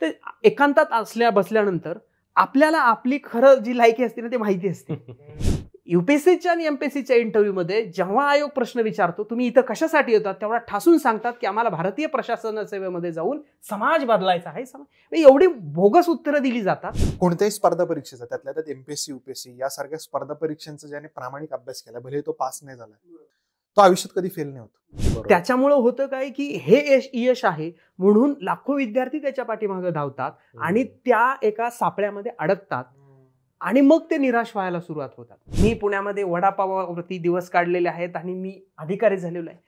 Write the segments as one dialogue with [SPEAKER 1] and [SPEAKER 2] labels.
[SPEAKER 1] तर एकांतात बसल्यानंतर आपल्याला आपली खरं जी लायकी असते ना ते माहिती असते. युपीएससीच्या आणि एमपीएससीच्या इंटरव्ह्यूमध्ये जेव्हा आयोग प्रश्न विचारतो तुम्ही इथं कशासाठी येतात, तेवढा ठासून सांगतात की आम्हाला भारतीय प्रशासन सेवेमध्ये जाऊन समाज बदलायचा आहे. एवढी बोगस उत्तरं दिली जातात.
[SPEAKER 2] कोणत्याही स्पर्धा परीक्षेचा, त्यातल्या त्यात एमपीएससी युपीएससी यासारख्या स्पर्धा परीक्षांचा ज्याने प्रामाणिक अभ्यास केला, भले तो पास नाही झाला, तो आयुष्यात कधी फेल नाही होत.
[SPEAKER 1] त्याच्यामुळे होतं काय की हे यश आहे म्हणून लाखो विद्यार्थी त्याच्या पाठीमागे धावतात आणि त्या एका सापळ्यामध्ये अडकतात आणि मग ते निराश व्हायला सुरुवात होतात. मी पुण्यामध्ये वडापावावरती दिवस काढलेले आहेत आणि मी अधिकारी झालेलो आहे.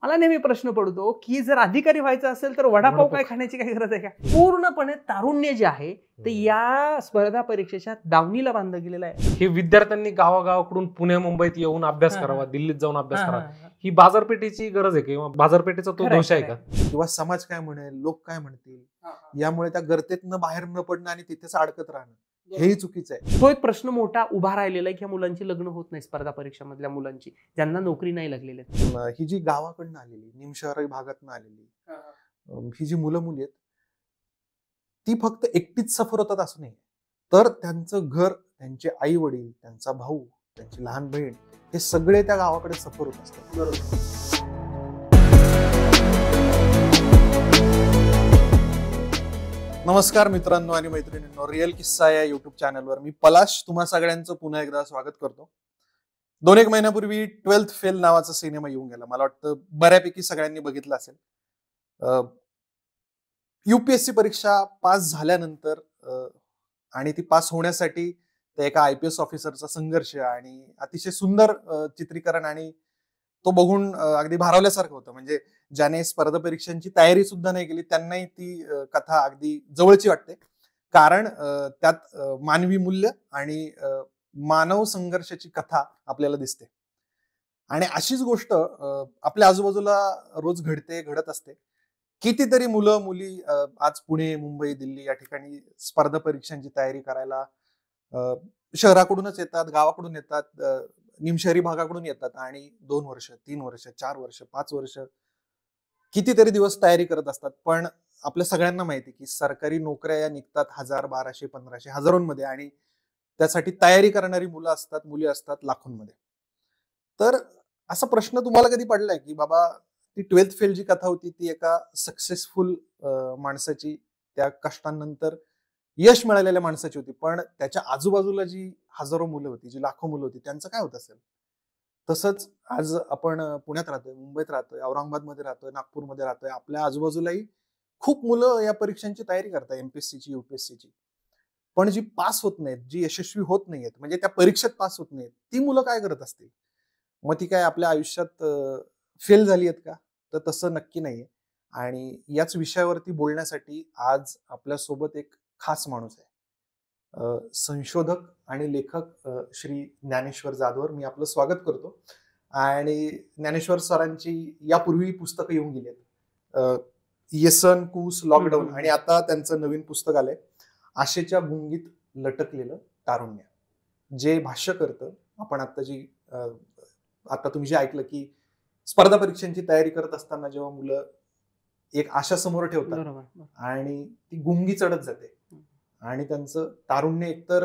[SPEAKER 1] मला नेहमी प्रश्न पडतो की जर अधिकारी व्हायचं असेल तर वडापाव काय खाण्याची काही गरज आहे का? पूर्णपणे तारुण्य जे आहे ते या स्पर्धा परीक्षेच्या दावणीला बांधलं गेलेलं आहे.
[SPEAKER 3] हे विद्यार्थ्यांनी गावागावाकडून पुणे मुंबईत येऊन अभ्यास करावा, दिल्लीत जाऊन अभ्यास करावा, ही बाजारपेठेची गरज आहे किंवा बाजारपेठेचा तो दोष आहे का?
[SPEAKER 2] किंवा समाज काय म्हणेल, लोक काय म्हणतील, यामुळे त्या गर्तेतनं बाहेर न पडणं आणि तिथेच अडकत राहणं हेही चुकीचं आहे.
[SPEAKER 1] तो एक प्रश्न मोठा उभा राहिलेला आहे की मुलांची लग्न होत नाही स्पर्धा परीक्षामधल्या मुलांची, ज्यांना नोकरी नाही लागलेली.
[SPEAKER 2] ही जी गावाकडनं आलेली, निमशहरी भागातनं आलेली ही जी मुलं मुली आहेत ती फक्त एकटीच सफर होतात असं नाही, तर त्यांचं घर, त्यांचे आई वडील, त्यांचा भाऊ, त्यांची लहान बहीण हे सगळे त्या गावाकडे सफर होत असतात. नमस्कार मित्रांनो आणि मैत्रिणींनो, रिअल किस्सा या युट्यूब चॅनलवर मी पलाश तुम्हा सगळ्यांचं पुन्हा एकदा स्वागत करतो. 2-1 महिन्यापूर्वी 12th फेल नावाचा सिनेमा येऊन गेला. मला वाटतं बऱ्यापैकी सगळ्यांनी बघितला असेल. युपीएससी परीक्षा पास झाल्यानंतर आणि ती पास होण्यासाठी त्या एका आयपीएस ऑफिसरचा संघर्ष आणि अतिशय सुंदर चित्रीकरण आणि तो बघून अगदी भारावल्यासारखं होतं. म्हणजे ज्याने स्पर्धा परीक्षांची तयारी सुद्धा नाही केली त्यांनाही ती कथा अगदी जवळची वाटते, कारण त्यात मानवी मूल्य आणि मानव संघर्षाची कथा आपल्याला दिसते. आणि अशीच गोष्ट आपल्या आजूबाजूला रोज घडत असते. कितीतरी मुलं मुली आज पुणे, मुंबई, दिल्ली या ठिकाणी स्पर्धा परीक्षांची तयारी करायला शहराकडूनच येतात, गावाकडून येतात, निमशहरी भागाकडून येतात आणि 2 वर्ष, 3 वर्ष, 4 वर्ष, 5 वर्ष कितीतरी दिवस तयारी करत असतात. पण आपल्या सगळ्यांना माहिती की सरकारी नोकऱ्या या निघतात 1000, 1200, 1500, हजारोंमध्ये आणि त्यासाठी तयारी करणारी मुलं असतात, मुली असतात लाखोंमध्ये. तर असा प्रश्न तुम्हाला कधी पडलाय की बाबा ती 12th फेल जी कथा होती ती एका सक्सेसफुल माणसाची, त्या कष्टांनंतर यश मिळालेल्या माणसाची होती, पण त्याच्या आजूबाजूला जी हजारो मुलं होती, जी लाखो मुलं होती, त्यांचं काय होत असेल? तसंच आज आपण पुण्यात राहतोय, मुंबईत राहतोय, औरंगाबादमध्ये राहतोय, नागपूरमध्ये राहतोय. आपल्या आजूबाजूलाही खूप मुलं या परीक्षांची तयारी करतात, एमपीएससीची, युपीएससीची. पण जी पास होत नाहीत, जी यशस्वी होत नाहीयेत, म्हणजे त्या परीक्षेत पास होत नाहीत, ती मुलं काय करत असतील? मग ती काय आपल्या आयुष्यात फेल झाली आहेत का? तर तसं नक्की नाहीये. आणि याच विषयावरती बोलण्यासाठी आज आपल्यासोबत एक खास माणूस आहे, संशोधक आणि लेखक श्री ज्ञानेश्वर जाधवर. मी आपलं स्वागत करतो. आणि ज्ञानेश्वर सरांची यापूर्वी पुस्तकं येऊन गेली आहेत, येसन, कूस, लॉकडाऊन, आणि आता त्यांचं नवीन पुस्तक आलंय, आशेच्या गुंगीत लटकलेलं तारुण्य, जे भाष्य करतं. आपण आता तुम्ही जे ऐकलं की स्पर्धा परीक्षांची तयारी करत असताना जेव्हा मुलं एक आशा समोर ठेवतात आणि ती गुंगी चढत जाते आणि त्यांचं तारुण्य एकतर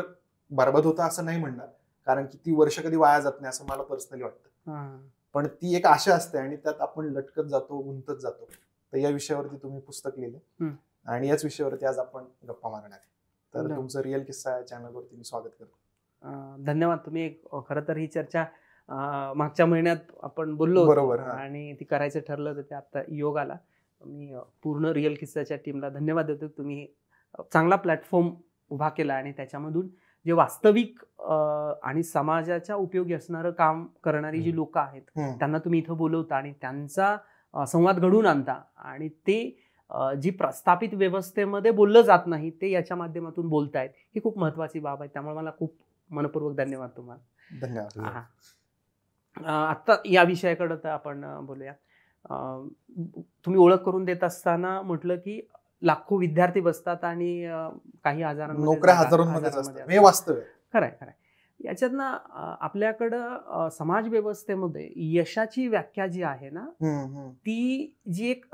[SPEAKER 2] बरबाद होतं असं नाही म्हणणार, कारण की ती वर्ष कधी वाया जात नाही असं मला पर्सनली वाटतं, पण ती एक आशा असते आणि त्यात आपण लटकत जातो, गुंतत जातो. तर या विषयावरती तुम्ही पुस्तक लिहिलं आणि याच विषयावरती आज आपण गप्पा मारणार आहे. तर तुमचं रिअल किस्सा या चॅनलवरती मी स्वागत करतो.
[SPEAKER 1] धन्यवाद. तुम्ही खरं तर ही चर्चा मागच्या महिन्यात आपण बोललो
[SPEAKER 2] बरोबर
[SPEAKER 1] आणि ती करायचं ठरलं तर ते आता योग आला. मी पूर्ण रिअल किस्साच्या टीमला धन्यवाद देतो. तुम्ही चांगला प्लॅटफॉर्म उभा केला आणि त्याच्यामधून जे वास्तविक आणि समाजाच्या उपयोगी असणारं काम करणारी जी लोक आहेत त्यांना तुम्ही इथं बोलवता आणि त्यांचा संवाद घडवून आणता आणि ते जी प्रस्थापित व्यवस्थेमध्ये बोललं जात नाही ते याच्या माध्यमातून बोलतायत, ही खूप महत्वाची बाब आहे. त्यामुळे मला खूप मनपूर्वक धन्यवाद तुम्हाला.
[SPEAKER 2] धन्यवाद.
[SPEAKER 1] आता या विषयाकडे तर आपण बोलूया. तुम्ही ओळख करून देत असताना म्हटलं की लाखो विद्यार्थी बसतात आणि काही
[SPEAKER 2] नोकऱ्या हजारोंमध्ये असतात, हे वास्तव आहे.
[SPEAKER 1] खरंय. याच्यातनं आपल्याकडं समाज व्यवस्थेमध्ये यशाची व्याख्या जी आहे ना ती जी एक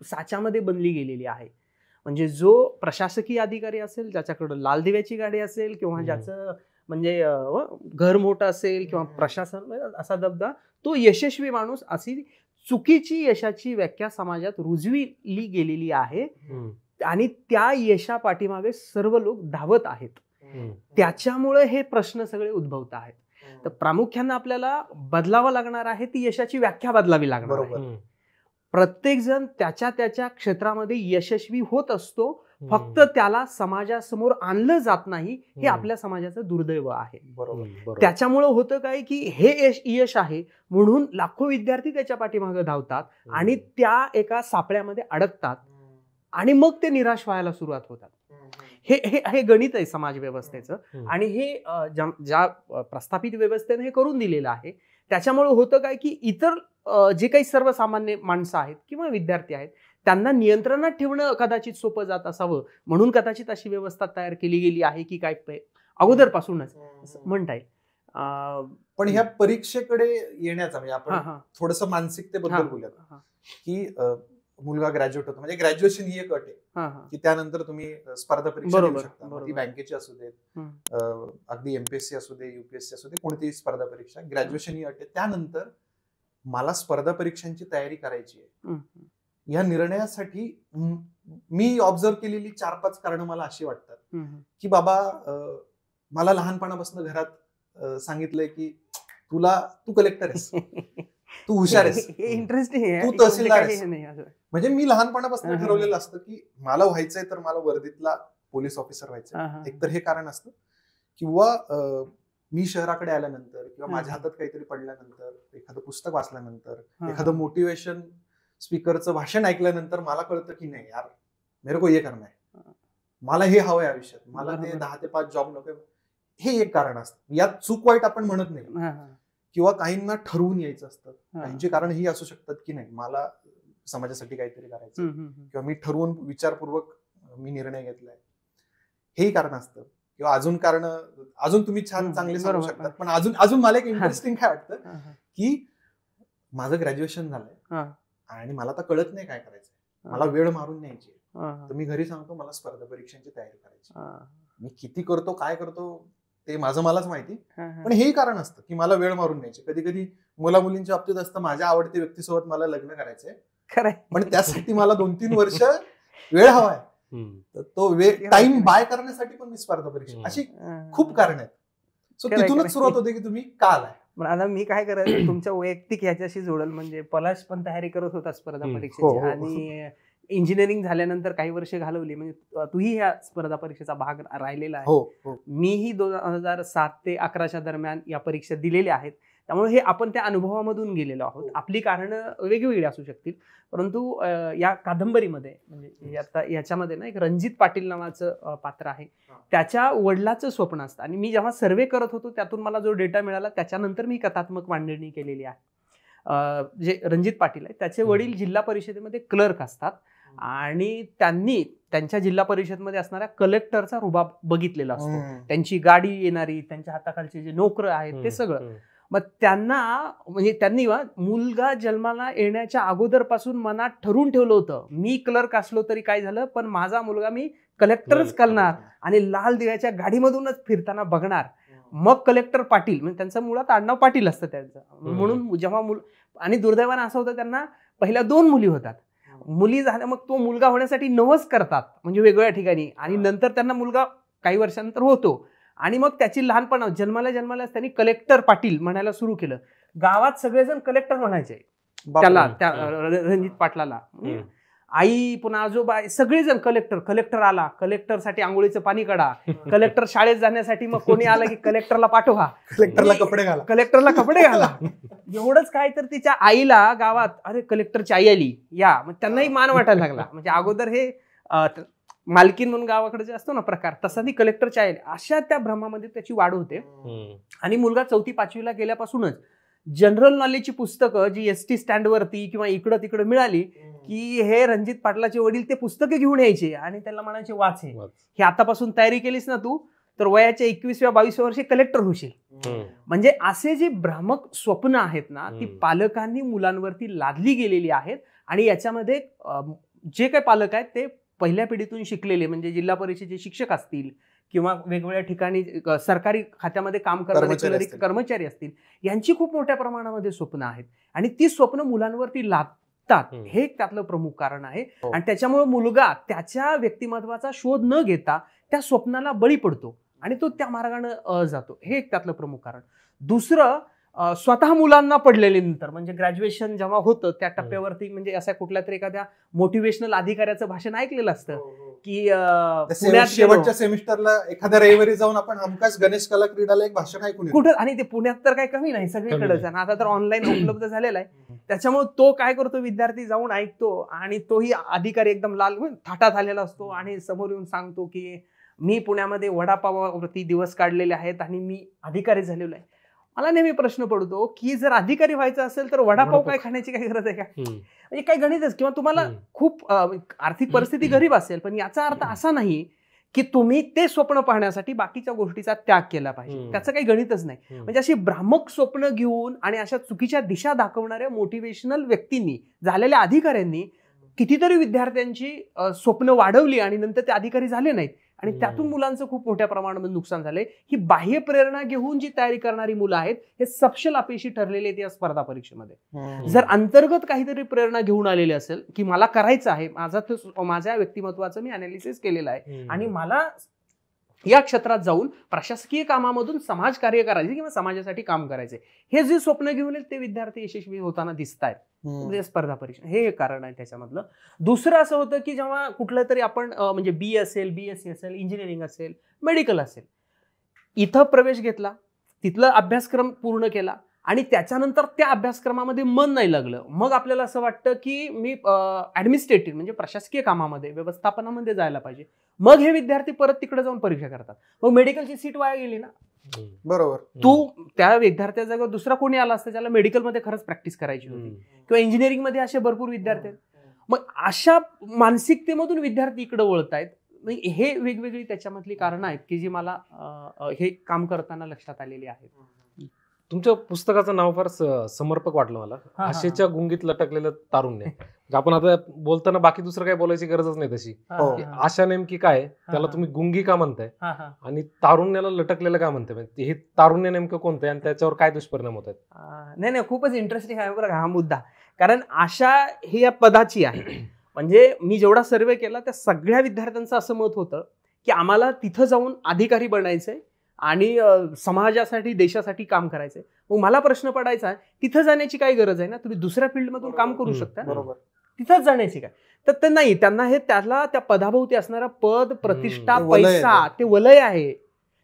[SPEAKER 1] साच्यामध्ये बनली गेलेली आहे. म्हणजे जो प्रशासकीय अधिकारी असेल, ज्याच्याकडे लाल दिव्याची गाडी असेल किंवा ज्याचं म्हणजे घर मोठं असेल किंवा प्रशासन असा दबदबा, तो यशस्वी माणूस, अशी चुकीची यशाची व्याख्या समाजात रुजविली गेलेली आहे आणि त्या यशा पाठीमागे सर्व लोक धावत आहेत. त्याच्यामुळे हे प्रश्न सगळे उद्भवत आहेत. तर प्रामुख्याने आपल्याला बदलावं लागणार आहे, ती यशाची व्याख्या बदलावी लागणार आहे. प्रत्येक जण त्याच्या त्याच्या क्षेत्रामध्ये यशस्वी होत असतो, फक्त त्याला समाजासमोर आणलं जात नाही, हे आपल्या समाजाचं दुर्दैव आहे. त्याच्यामुळं होतं काय की हे यश आहे म्हणून लाखो विद्यार्थी त्याच्या पाठीमागे धावतात आणि त्या एका सापळ्यामध्ये अडकतात आणि मग ते निराश व्हायला सुरुवात होतात. हे गणित आहे समाज व्यवस्थेचं आणि हे ज्या प्रस्थापित व्यवस्थेने हे करून दिलेलं आहे. त्याच्यामुळे होतं काय की इतर जे काही सर्वसामान्य माणसं आहेत किंवा विद्यार्थी आहेत त्यांना नियंत्रणात ठेवणं कदाचित सोपं जात असावं म्हणून कदाचित अशी व्यवस्था तयार केली गेली आहे की काय अगोदरपासूनच म्हणता येईल.
[SPEAKER 2] पण ह्या परीक्षेकडे येण्याचा म्हणजे आपण थोडंसं मानसिकतेबद्दल बोलूया की मुलगा ग्रॅज्युएट होतो म्हणजे ग्रॅज्युएशन ही एक अट आहे की त्यानंतर तुम्ही स्पर्धा परीक्षा देऊ शकता. ती बँकेची असू देत, अगदी एमपीएससी असू दे, युपीएससी असू दे, कोणतीही स्पर्धा परीक्षा, ग्रॅज्युएशन ही अट आहे. त्यानंतर मला स्पर्धा परीक्षांची तयारी करायची आहे, या निर्णयासाठी मी ऑब्झर्व केलेली 4-5 कारणं मला अशी वाटतात की बाबा मला लहानपणापासून घरात सांगितलंय की तू कलेक्टर आहेस, तू हुशार आहेस,
[SPEAKER 1] इंटरेस्टिंग आहे,
[SPEAKER 2] तू तहसीलदार आहेस. म्हणजे मी लहानपणापासून ठरवलेलं असतं की मला व्हायचंय तर मला वर्दीतला पोलीस ऑफिसर व्हायचंय. एकतर हे कारण असतं किंवा मी शहराकडे आल्यानंतर किंवा माझ्या हातात काहीतरी पडल्यानंतर, एखादं पुस्तक वाचल्यानंतर, एखादं मोटिवेशन स्पीकरचं भाषण ऐकल्यानंतर मला कळतं की नाही यार मेरे को हे करणं आहे, मला हे हवंय आयुष्यात, मला ते 10 ते 5 जॉब नको. हे एक कारण असतं. यात चूक वाईट आपण म्हणत नाही. किंवा काहींना ठरवून यायचं असतं, काहींची कारण ही असू शकतात की नाही मला समाजासाठी काहीतरी करायचं किंवा मी ठरवून विचारपूर्वक मी निर्णय घेतलाय, हेही कारण असतं. किंवा अजून तुम्ही छान चांगले सांगू शकतात. पण अजून मला एक इंटरेस्टिंग काय वाटतं की माझं ग्रॅज्युएशन झालंय आणि मला आता कळत नाही काय करायचंय, मला वेळ मारून न्यायची, तर मी घरी सांगतो मला स्पर्धा परीक्षांची तयारी करायची. मी किती करतो काय करतो ते माझं मलाच माहिती, पण हेही कारण असतं की मला वेळ मारून न्यायची. कधी कधी मुला मुलींच्या बाबतीत असतं माझ्या आवडत्या व्यक्तीसोबत मला लग्न करायचंय, पण त्यासाठी मला 2-3 वर्ष वेळ हवाय, तर तो वेळ टाइम बाय करण्यासाठी पण मी स्पर्धा परीक्षा, अशी खूप कारण आहेत. सो तिथूनच सुरुवात होते की तुम्ही का आलाय.
[SPEAKER 1] पण आता मी काय करायचं तुमच्या वैयक्तिक ह्याच्याशी जोडल, म्हणजे पलाश पण तयारी करत होता स्पर्धा परीक्षेची आणि इंजिनिअरिंग झाल्यानंतर काही वर्ष घालवली, म्हणजे तूही ह्या स्पर्धा परीक्षेचा भाग राहिलेला आहे. मीही 2007 ते 11च्या दरम्यान या परीक्षा दिलेल्या आहेत. त्यामुळे हे आपण त्या अनुभवामधून गेलेलो आहोत. आपली कारणं वेगवेगळी असू शकतील, परंतु या कादंबरीमध्ये म्हणजे आता याच्यामध्ये ना एक रणजित पाटील नावाचं पात्र आहे, त्याच्या वडिलाचं स्वप्न असतं. आणि मी जेव्हा सर्वे करत होतो त्यातून मला जो डेटा मिळाला त्याच्यानंतर मी कथात्मक मांडणी केलेली आहे. जे रणजित पाटील आहे त्याचे वडील जिल्हा परिषदेमध्ये क्लर्क असतात आणि त्यांनी त्यांच्या जिल्हा परिषदमध्ये असणाऱ्या कलेक्टरचा रुबाब बघितलेला असतो. त्यांची गाडी येणारी, त्यांच्या हाताखालचे जे नोकर आहेत ते सगळं. मग त्यांना म्हणजे त्यांनी मुलगा जन्माला येण्याच्या अगोदरपासून मनात ठरवून ठेवलं होतं मी क्लर्क असलो तरी काय झालं, पण माझा मुलगा मी कलेक्टरच करणार आणि लाल दिव्याच्या गाडीमधूनच फिरताना बघणार. मग कलेक्टर पाटील, म्हणजे त्यांचं मुळात आडनाव पाटील असतं त्यांचं, म्हणून जेव्हा आणि दुर्दैवानं असं होतं त्यांना पहिल्या 2 मुली होतात. मुली झाल्या मग तो मुलगा होण्यासाठी नवस करतात म्हणजे वेगवेगळ्या ठिकाणी, आणि नंतर त्यांना मुलगा काही वर्षानंतर होतो आणि मग त्याची लहानपणा जन्माला त्यांनी कलेक्टर पाटील म्हणायला सुरू केलं. गावात सगळेजण कलेक्टर म्हणायचे त्याला, त्या रणजित पाटलाला. आई पुन्हा आजोबा सगळेजण कलेक्टर आला, कलेक्टरसाठी आंघोळीचं पाणी काढा, कलेक्टर शाळेत जाण्यासाठी मग कोणी आलं की कलेक्टरला पाठवा, कलेक्टरला कपडे घाला. एवढंच काय तर तिच्या आईला गावात अरे कलेक्टरची आई आली या, मग त्यांनाही मान वाटायला लागला. म्हणजे अगोदर हे मालकीन म्हणून गावाकडे जे असतो ना प्रकार, तसा ती कलेक्टरची आई, अशा त्या भ्रमामध्ये त्याची वाढ होते. आणि मुलगा 4थी-5वीला गेल्यापासूनच जनरल नॉलेजची पुस्तकं जी एसटी स्टँडवरती किंवा इकडं तिकडं मिळाली की हे रणजित पाटलाचे वडील ते पुस्तकं घेऊन यायचे आणि त्याला म्हणायचे वाच हे आतापासून तयारी केलीस ना तू तर वयाच्या 21व्या-22व्या वर्षी कलेक्टर होशील. म्हणजे असे जे भ्रामक स्वप्न आहेत ना ती पालकांनी मुलांवरती लादली गेलेली आहेत आणि याच्यामध्ये जे काही पालक आहेत ते पहिल्या पिढीतून शिकलेले म्हणजे जिल्हा परिषदेचे शिक्षक असतील किंवा वेगवेगळ्या ठिकाणी सरकारी खात्यामध्ये काम करणारे कर्मचारी असतील, यांची खूप मोठ्या प्रमाणामध्ये स्वप्न आहेत आणि ती स्वप्न मुलांवरती लादतात, हे एक त्यातलं प्रमुख कारण आहे. आणि त्याच्यामुळे मुलगा त्याच्या व्यक्तिमत्वाचा शोध न घेता त्या स्वप्नाला बळी पडतो आणि तो त्या मार्गाने जातो, हे एक त्यातलं प्रमुख कारण. दुसरं, स्वतः मुलांना पडलेले नंतर म्हणजे ग्रॅज्युएशन जेव्हा होतं त्या टप्प्यावरती म्हणजे असा कुठल्या तरी एखाद्या मोटिवेशनल अधिकाऱ्याचं भाषण ऐकलेलं असतं की
[SPEAKER 2] शेवटच्या सेमिस्टरला एखाद्या रविवारी जाऊन आपण हमखास गणेश कला क्रीडाला एक भाषण ऐकून
[SPEAKER 1] कुठं, आणि ते पुण्यात तर काही कमी नाही, सगळीकडेच. आणि आता तर ऑनलाईन उपलब्ध झालेला आहे. त्याच्यामुळे तो काय करतो, विद्यार्थी जाऊन ऐकतो आणि तोही अधिकारी एकदम लाल थाटात आलेला असतो आणि समोर येऊन सांगतो की मी पुण्यामध्ये वडापावावरती दिवस काढलेले आहेत आणि मी अधिकारी झालेलो आहे. मला नेहमी प्रश्न पडतो की जर अधिकारी व्हायचं असेल तर वडापाव काय खाण्याची काही गरज आहे का? म्हणजे काही गणितच, किंवा तुम्हाला खूप आर्थिक परिस्थिती गरीब असेल, पण याचा अर्थ असा नाही की तुम्ही ते स्वप्न पाहण्यासाठी बाकीच्या गोष्टीचा त्याग केला पाहिजे, त्याचं काही गणितच नाही. म्हणजे अशी भ्रामक स्वप्न घेऊन आणि अशा चुकीच्या दिशा दाखवणाऱ्या मोटिवेशनल व्यक्तींनी, झालेल्या अधिकाऱ्यांनी कितीतरी विद्यार्थ्यांची स्वप्न वाढवली आणि नंतर ते अधिकारी झाले नाहीत आणि त्यातून मुलांचं खूप मोठ्या प्रमाणामध्ये नुकसान झालंय. ही बाह्य प्रेरणा घेऊन जी तयारी करणारी मुलं आहेत हे सपशेल अपयशी ठरलेले आहेत या स्पर्धा परीक्षेमध्ये. जर अंतर्गत काहीतरी प्रेरणा घेऊन आलेली असेल की मला करायचं आहे, माझ्या व्यक्तिमत्वाचं मी अनालिसिस केलेलं आहे आणि मला या क्षेत्रात जाऊन प्रशासकीय कामामधून समाजकार्य करायचे किंवा समाजासाठी काम करायचे, हे जे स्वप्न घेऊन ते विद्यार्थी यशस्वी होताना दिसत आहेत म्हणजे स्पर्धा परीक्षा, हे एक कारण आहे त्याच्यामधलं. दुसरं असं होतं की जेव्हा कुठलं तरी आपण म्हणजे बी असेल, BSc असेल, इंजिनिअरिंग असेल, मेडिकल असेल, इथं प्रवेश घेतला, तिथला अभ्यासक्रम पूर्ण केला आणि त्याच्यानंतर त्या अभ्यासक्रमामध्ये मन नाही लागलं, मग आपल्याला असं वाटतं की मी ऍडमिनिस्ट्रेटिव्ह म्हणजे प्रशासकीय कामामध्ये, व्यवस्थापनामध्ये जायला पाहिजे. मग हे विद्यार्थी परत तिकडे जाऊन परीक्षा करतात, मग मेडिकलची सीट वाया गेली ना.
[SPEAKER 2] बरोबर.
[SPEAKER 1] तू त्या विद्यार्थ्या जागेवर दुसरा कोणी आला असतं ज्याला मेडिकलमध्ये खरंच प्रॅक्टिस करायची होती, किंवा इंजिनिअरिंग मध्ये असे भरपूर विद्यार्थी आहेत. मग अशा मानसिकतेमधून विद्यार्थी इकडे वळतायत. हे वेगवेगळी त्याच्यामधली कारणं आहेत की जी मला हे काम करताना लक्षात आलेली आहेत.
[SPEAKER 3] तुमच्या पुस्तकाचं नाव फार समर्पक वाटलं मला, आशेच्या गुंगीत लटकलेलं तारुण्य. आपण आता बोलताना बाकी दुसरं काही बोलायची गरजच नाही तशी. आशा नेमकी काय, त्याला तुम्ही गुंगी का म्हणताय आणि तारुण्याला लटकलेलं का म्हणताय, हे तारुण्य नेमकं कोणतं आणि त्याच्यावर काय दुष्परिणाम होत आहेत?
[SPEAKER 1] नाही, खूपच इंटरेस्टिंग आहे बरं हा मुद्दा, कारण आशा ही या पदाची आहे. म्हणजे मी जेवढा सर्वे केला त्या सगळ्या विद्यार्थ्यांचं असं मत होतं की आम्हाला तिथं जाऊन अधिकारी बनायचंय आणि समाजासाठी, देशासाठी काम करायचंय. मग मला प्रश्न पडायचा, तिथं जाण्याची काय गरज आहे ना, तुम्ही दुसऱ्या फील्डमधून काम करू शकता, बरोबर, तिथंच जाण्याची काय. तर ते नाही, त्यांना हे त्याला त्या पदाभोवती असणारा पद, प्रतिष्ठा, पैसा, ते वलय आहे,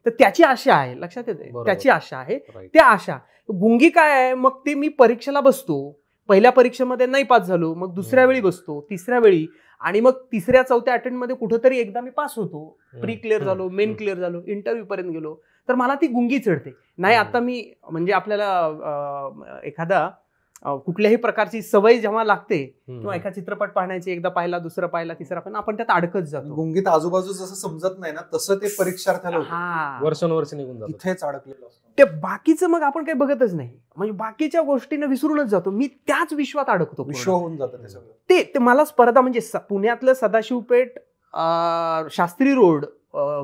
[SPEAKER 1] तर त्याची आशा आहे. लक्षात येते, त्याची आशा आहे. त्या आशा गुंगी काय आहे, मग ते मी परीक्षेला बसतो, पहिल्या परीक्षेमध्ये नाही पास झालो, मग दुसऱ्या वेळी बसतो, तिसऱ्या वेळी, आणि मग तिसऱ्या चौथ्या अटेम्प्ट मध्ये कुठेतरी एकदा मी पास होतो, प्री क्लिअर झालो, मेन क्लिअर झालो, इंटरव्ह्यू पर्यंत गेलो, तर मला ती गुंगी चढते. नाही, आता मी म्हणजे आपल्याला एखादा कुठल्याही प्रकारची सवय जेव्हा लागते किंवा एखादा चित्रपट पाहण्याची, एकदा पाहिला, दुसरा पाहिला, तिसरा पाहिला, आपण त्यात अडकत जातो.
[SPEAKER 2] गुंगीत आजूबाजू जसं समजत नाही ना तसं ते परीक्षार्थ्याला
[SPEAKER 3] वर्षानुवर्ष निघून जातो,
[SPEAKER 2] इथेच अडकलेलं असतं.
[SPEAKER 1] ते बाकीचं मग आपण काही बघतच नाही, म्हणजे बाकीच्या गोष्टींना विसरूनच जातो. मी त्याच विश्वात अडकतो,
[SPEAKER 2] विश्व होऊन जातं ते सगळं.
[SPEAKER 1] ते मला स्पर्धा म्हणजे पुण्यातलं सदाशिव पेठ, शास्त्री रोड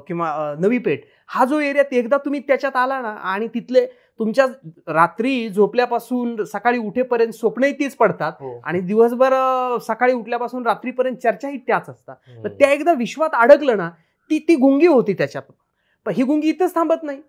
[SPEAKER 1] किंवा नवी पेठ हा जो एरिया, एकदा तुम्ही त्याच्यात आला ना आणि तिथले तुमच्या रात्री झोपल्यापासून सकाळी उठेपर्यंत स्वप्नही तीच पडतात आणि दिवसभर सकाळी उठल्यापासून रात्रीपर्यंत चर्चाही त्याच असतात. तर त्या एकदा विश्वात अडकलं ना, ती गुंगी होती त्याच्यात. पण ही गुंगी इथंच थांबत नाही.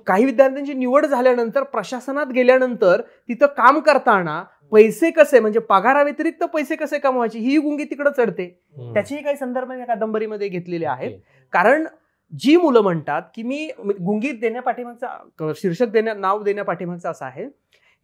[SPEAKER 1] काही विद्यार्थ्यांची निवड झाल्यानंतर, प्रशासनात गेल्यानंतर तिथं काम करताना पैसे कसे, म्हणजे पगाराव्यतिरिक्त पैसे कसे कमवायचे, ही गुंगी तिकडे चढते. त्याचेही काही संदर्भ या कादंबरीमध्ये घेतलेले आहेत. कारण जी मुलं म्हणतात की मी गुंगीत देण्यापाठीमागचा शीर्षक नाव देण्यापाठीमागचं असं आहे,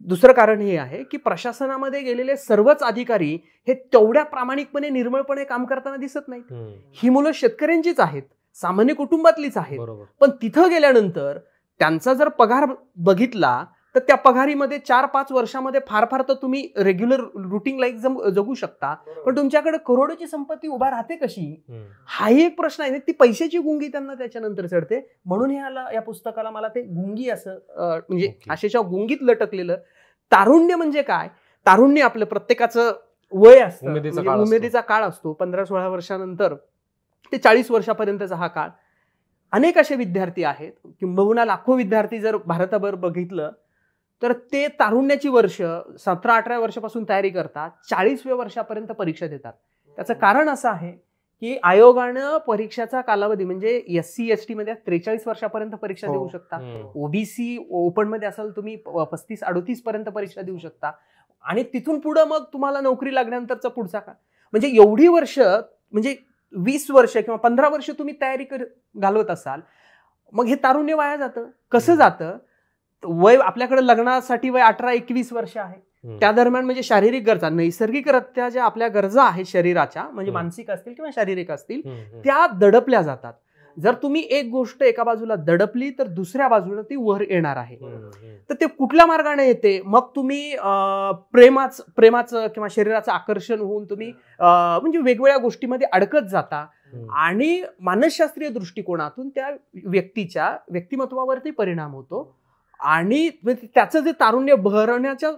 [SPEAKER 1] दुसरं कारण हे आहे की प्रशासनामध्ये गेलेले सर्वच अधिकारी हे तेवढ्या प्रामाणिकपणे, निर्मळपणे काम करताना दिसत नाहीत. ही मुलं शेतकऱ्यांचीच आहेत, सामान्य कुटुंबातलीच आहेत, पण तिथं गेल्यानंतर त्यांचा जर पगार बघितला तर त्या पगारीमध्ये 4-5 वर्षामध्ये फार तर तुम्ही रेग्युलर रुटीन लाईफ जगू शकता, पण तुमच्याकडे करोडोची संपत्ती उभा राहते कशी, हाही एक प्रश्न आहे. ती पैशाची गुंगी त्यांना त्याच्यानंतर चढते. म्हणून या पुस्तकाला मला ते गुंगी असं म्हणजे आशेच्या गुंगीत लटकलेलं तारुण्य म्हणजे काय, तारुण्य आपलं प्रत्येकाचं वय असतं,
[SPEAKER 3] उमेदीचा
[SPEAKER 1] म्हणजे
[SPEAKER 3] काळ असतो.
[SPEAKER 1] उमेदीचा काळ असतो. 15-16 वर्षानंतर ते 40 वर्षापर्यंतचा हा काळ. अनेक असे विद्यार्थी आहेत, किंबहुना लाखो विद्यार्थी जर भारताभर बघितलं तर ते तारुण्याची वर्ष 17-18 वर्षापासून तयारी करतात, 40व्या वर्षापर्यंत परीक्षा देतात. त्याचं कारण असं आहे की आयोगानं परीक्षेचा कालावधी म्हणजे SC ST मध्ये 43 वर्षापर्यंत परीक्षा देऊ शकता, ओबीसी ओपन मध्ये असाल तुम्ही 35-38 पर्यंत परीक्षा देऊ शकता, आणि तिथून पुढे मग तुम्हाला नोकरी लागल्यानंतरचा पुढचा काळ म्हणजे एवढी वर्ष, म्हणजे 20 वर्ष किंवा 15 वर्ष तुम्ही तयारी घालवत असाल, मग हे तारुण्य वाया जातं. कसं जातं? वय आपल्याकडे लग्नासाठी वय 18-21 वर्ष आहे. त्या दरम्यान म्हणजे शारीरिक गरजा, नैसर्गिकरित्या ज्या आपल्या गरजा आहेत शरीराच्या, म्हणजे मानसिक असतील किंवा शारीरिक असतील, त्या दडपल्या जातात. जर तुम्ही एक गोष्ट एका बाजूला दडपली तर दुसऱ्या बाजूला ती वर येणार आहे. तर ते कुठल्या मार्गाने येते? मग तुम्ही प्रेमाचं किंवा शरीराचं आकर्षण होऊन तुम्ही म्हणजे वेगवेगळ्या गोष्टीमध्ये अडकत जाता, आणि मानसशास्त्रीय दृष्टिकोनातून त्या व्यक्तीच्या व्यक्तिमत्वावरती परिणाम होतो, आणि त्याचं जे तारुण्य बहरण्याच्या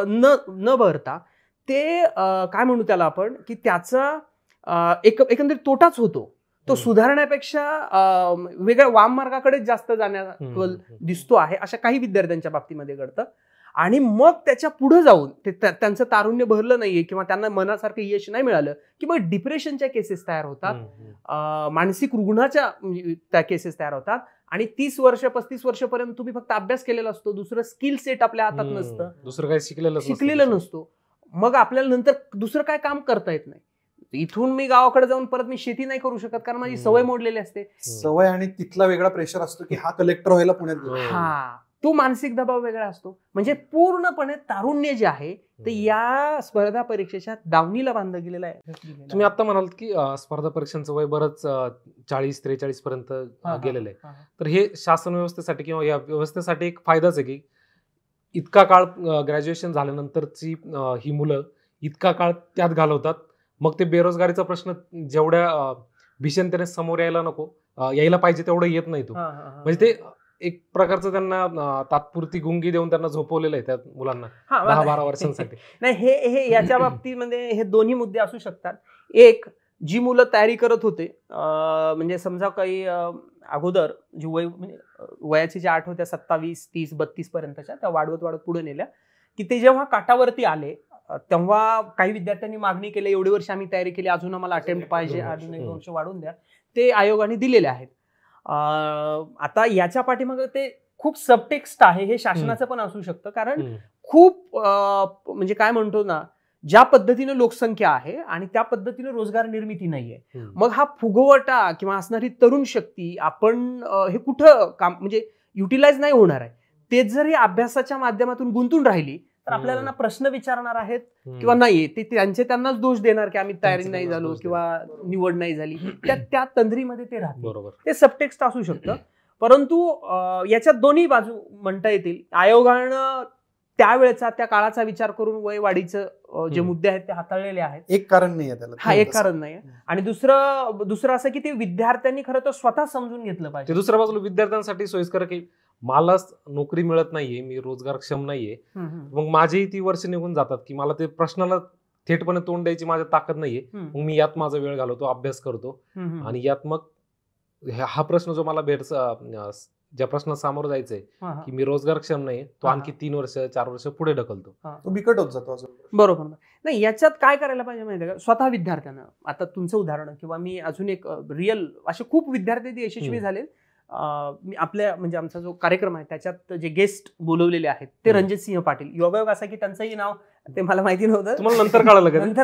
[SPEAKER 1] न बहरता ते काय म्हणू त्याला आपण, की त्याचा एकंदरीत तोटाच होतो. तो सुधारण्यापेक्षा वेगळ्या वाम मार्गाकडे जास्त जाण्याचा दिसतो आहे, अशा काही विद्यार्थ्यांच्या बाबतीमध्ये घडतं. आणि मग त्याच्या पुढे जाऊन त्यांचं तारुण्य भरलं नाहीये किंवा त्यांना मनासारखं यश नाही मिळालं की मग डिप्रेशनच्या केसेस तयार होतात, मानसिक रुग्णाच्या त्या केसेस तयार होतात. आणि 30 वर्ष 35 वर्षपर्यंत तुम्ही फक्त अभ्यास केलेला असतो, दुसरं स्किल सेट आपल्या हातात नसतं,
[SPEAKER 3] दुसरं काही
[SPEAKER 1] शिकलेलं नसतो. मग आपल्याला नंतर दुसरं काय काम करता येत नाही. इथून मी गावाकडे जाऊन परत मी शेती नाही करू शकत, कारण माझी सवय मोडलेली असते.
[SPEAKER 2] सवय आणि तिथला वेगळा प्रेशर असतो की हा कलेक्टर व्हायला पुण्यात गेला.
[SPEAKER 1] हा, तो मानसिक दबाव वेगळा असतो. म्हणजे पूर्णपणे तारुण्य जे आहे ते या स्पर्धा परीक्षेच्या दावणीला बांधलं गेलेलं आहे.
[SPEAKER 3] तुम्ही आता म्हणाल की स्पर्धा परीक्षांचं वय बरंच 40-43 पर्यंत गेलेलं आहे. तर हे शासन व्यवस्थेसाठी किंवा या व्यवस्थेसाठी एक फायदाच आहे की इतका काळ ग्रॅज्युएशन झाल्यानंतरची ही मुलं इतका काळ त्यात घालवतात, मग ते बेरोजगारीचा प्रश्न जेवढ्या भीषणतेने समोर यायला पाहिजे तेवढं येत नाही तो. म्हणजे ते एक प्रकारचं त्यांना तात्पुरती गुंगी देऊन त्यांना झोपवलेलं आहे त्या मुलांना 10-12 वर्षांसाठी.
[SPEAKER 1] नाही, हे याच्या बाबतीमध्ये हे दोन्ही मुद्दे असू शकतात. एक, जी मुलं तयारी करत होते, म्हणजे समजा काही अगोदर जी वयाची ज्या 8 होत्या 27, 30, 32 पर्यंतच्या, त्या वाढवत पुढे नेल्या की ते जेव्हा काठावरती आले तेव्हा काही विद्यार्थ्यांनी मागणी केली, एवढी वर्ष आम्ही तयारी केली, अजून आम्हाला अटेम्प्ट पाहिजे, अजून 1-2 वर्ष वाढवून द्या. ते आयोगाने दिलेले आहेत. आता याच्या पाठीमागे ते खूप सबटेक्स्ट आहे, हे शासनाचं पण असू शकतं. कारण खूप म्हणजे काय म्हणतो ना, ज्या पद्धतीने लोकसंख्या आहे आणि त्या पद्धतीने रोजगार निर्मिती नाहीये, मग हा फुगवटा किंवा असणारी तरुण शक्ती आपण हे कुठं काम म्हणजे युटिलाइज नाही होणार आहे. तेच जर हे अभ्यासाच्या माध्यमातून गुंतून राहिली तर आपल्याला ना प्रश्न विचारणार आहेत किंवा नाही, ते त्यांनाच दोष देणार की आम्ही तयारी नाही झालो किंवा निवड नाही झाली, त्या तंद्रीमध्ये ते राहते. ते सबटेक्स्ट असू शकतं. परंतु याच्यात दोन्ही बाजू म्हणता येतील. आयोगानं त्यावेळेचा त्या काळाचा विचार करून वय वाढीचं जे मुद्दे आहेत ते हाताळलेले आहेत.
[SPEAKER 2] एक कारण नाही त्याला.
[SPEAKER 1] हा, एक कारण नाही. आणि दुसरं असं की ते विद्यार्थ्यांनी खरं तर स्वतः समजून घेतलं पाहिजे.
[SPEAKER 3] दुसऱ्या बाजूला विद्यार्थ्यांसाठी सोयीस्कर की मला नोकरी मिळत नाहीये, मी रोजगारक्षम नाहीये, मग माझी ती वर्ष निघून जातात की मला ते प्रश्नाला थेटपणे तोंड द्यायची माझ्या ताकद नाहीये, मग मी यात माझा वेळ घालवतो, अभ्यास करतो, आणि यात मग हा प्रश्न जो मला ज्या प्रश्नात सामोरं जायचंय की मी रोजगारक्षम नाही, तो आणखी 3 वर्ष 4 वर्ष पुढे ढकलतो,
[SPEAKER 2] तो बिकट होत जातो.
[SPEAKER 1] बरोबर. नाही, याच्यात काय करायला पाहिजे माहितीये का, स्वतः विद्यार्थ्यांना, आता तुमचं उदाहरण किंवा मी अजून एक रिअल असे खूप विद्यार्थी यशस्वी झाले. आपल्या म्हणजे आमचा जो कार्यक्रम आहे त्याच्यात जे गेस्ट बोलवलेले आहेत ते रणजित सिंह पाटील. योगायोग असा की त्यांचंही नाव ते मला माहिती नव्हतं,
[SPEAKER 3] तुम्हाला नंतर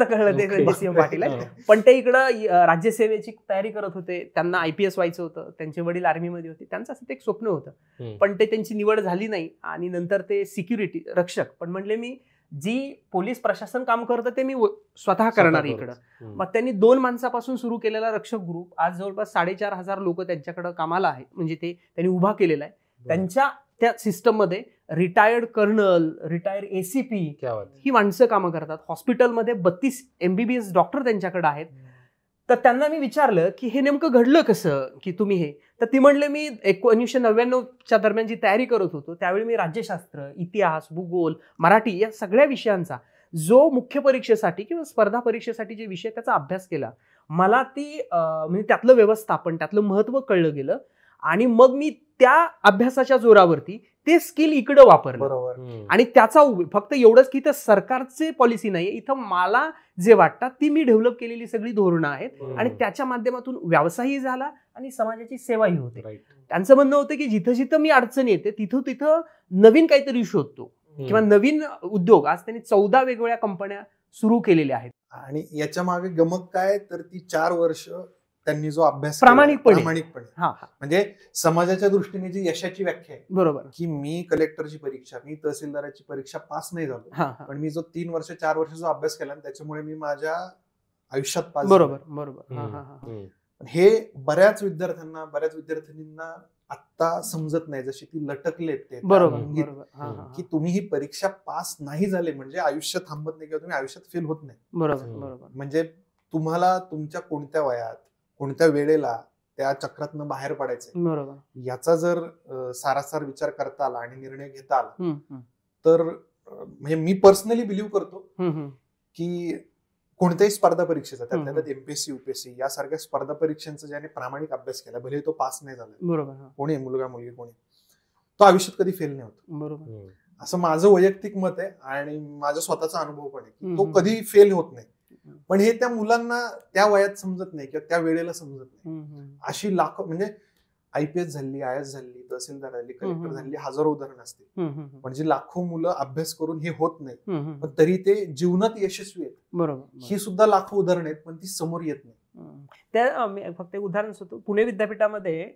[SPEAKER 3] कळलं
[SPEAKER 1] ते रणजित सिंह पाटील आहे. पण ते इकडं राज्यसेवेची तयारी करत होते, त्यांना IPS व्हायचं होतं, त्यांचे वडील आर्मीमध्ये होते, त्यांचं असं ते एक स्वप्न होतं, पण ते त्यांची निवड झाली नाही. आणि नंतर ते सिक्युरिटी रक्षक, पण म्हणले मी जी पोलीस प्रशासन काम करतं ते मी स्वतः करणार इकडं. मग त्यांनी 2 माणसापासून सुरू केलेला रक्षक ग्रुप आज जवळपास 4,500 लोक त्यांच्याकडे कामाला आहे, म्हणजे ते त्यांनी उभा केलेला आहे. त्यांच्या त्या सिस्टम मध्ये रिटायर्ड कर्नल, रिटायर्ड ACP ही माणसं कामं करतात. हॉस्पिटलमध्ये 32 MBBS डॉक्टर त्यांच्याकडे आहेत. तर त्यांना मी विचारलं की हे नेमकं घडलं कसं की तुम्ही हे, तर ती म्हणले मी 1999च्या दरम्यान जी तयारी करत होतो त्यावेळी मी राज्यशास्त्र, इतिहास, भूगोल, मराठी या सगळ्या विषयांचा जो मुख्य परीक्षेसाठी किंवा स्पर्धा परीक्षेसाठी जे विषय त्याचा अभ्यास केला, मला ती म्हणजे त्यातलं व्यवस्थापन, त्यातलं महत्व कळलं गेलं आणि मग मी त्या अभ्यासाच्या जोरावरती ते स्किल इकडं वापरलं.
[SPEAKER 2] बरोबर.
[SPEAKER 1] आणि त्याचा फक्त एवढंच की इथं सरकारचे पॉलिसी नाहीये, इथं मला जे वाटतात ती मी डेव्हलप केलेली सगळी धोरणं आहेत आणि त्याच्या माध्यमातून व्यवसायही झाला आणि समाजाची सेवाही होते. त्यांचं म्हणणं होतं की जिथं जिथं मी अडचण येते तिथं तिथं नवीन काहीतरी शोधतो किंवा नवीन उद्योग. आज त्यांनी 14 वेगवेगळ्या कंपन्या सुरू केलेल्या आहेत.
[SPEAKER 2] आणि याच्या मागे गमक काय, तर ती 4 वर्ष त्यांनी जो अभ्यास
[SPEAKER 1] प्रामाणिकपणे
[SPEAKER 2] म्हणजे समाजाच्या दृष्टीने जी यशाची व्याख्या आहे,
[SPEAKER 1] बरोबर,
[SPEAKER 2] की मी कलेक्टरची परीक्षा, मी तहसीलदाराची परीक्षा पास नाही झालो, पण मी जो 3 वर्ष 4 वर्ष जो अभ्यास केला त्याच्यामुळे मी माझ्या आयुष्यात पास.
[SPEAKER 1] बरोबर बरोबर.
[SPEAKER 2] हे बऱ्याच विद्यार्थ्यांना आता समजत नाही, जशी ती लटकलेत ते.
[SPEAKER 1] बरोबर,
[SPEAKER 2] की तुम्ही ही परीक्षा पास नाही झाले म्हणजे आयुष्य थांबत नाही किंवा तुम्ही आयुष्यात फेल होत नाही.
[SPEAKER 1] बरोबर.
[SPEAKER 2] म्हणजे तुम्हाला तुमच्या कोणत्या वयात कोणत्या वेळेला त्या चक्रातनं बाहेर पडायचंय,
[SPEAKER 1] बरोबर,
[SPEAKER 2] याचा जर सारासार विचार करता आला आणि निर्णय घेता आला तर म्हणजे मी पर्सनली बिलीव्ह करतो की कोणत्याही स्पर्धा परीक्षेचा, त्यातल्या त्यात एमपीएससी युपीएससी यासारख्या स्पर्धा परीक्षांचा ज्याने प्रामाणिक अभ्यास केला, भले तो पास नाही झाला,
[SPEAKER 1] बरोबर,
[SPEAKER 2] कोणी मुलगा मुलगी कोणी, तो आयुष्यात कधी फेल नाही होत.
[SPEAKER 1] बरोबर,
[SPEAKER 2] असं माझं वैयक्तिक मत आहे आणि माझा स्वतःचा अनुभव पण आहे की तो कधी फेल होत नाही. पण हे त्या मुलांना त्या वयात समजत नाही किंवा त्या वेळेला समजत नाही. अशी लाखो, म्हणजे आयपीएस झाली, आयएस झाली, तहसीलदार झाली, कलेक्टर झाली, हजारो उदाहरण असतील. म्हणजे लाखो मुलं अभ्यास करून हे होत नाही, पण तरी ते जीवनात यशस्वी आहेत.
[SPEAKER 1] बरोबर,
[SPEAKER 2] ही सुद्धा लाखो उदाहरण आहेत, पण ती समोर येत नाही.
[SPEAKER 1] त्या फक्त एक उदाहरण होतं, पुणे विद्यापीठामध्ये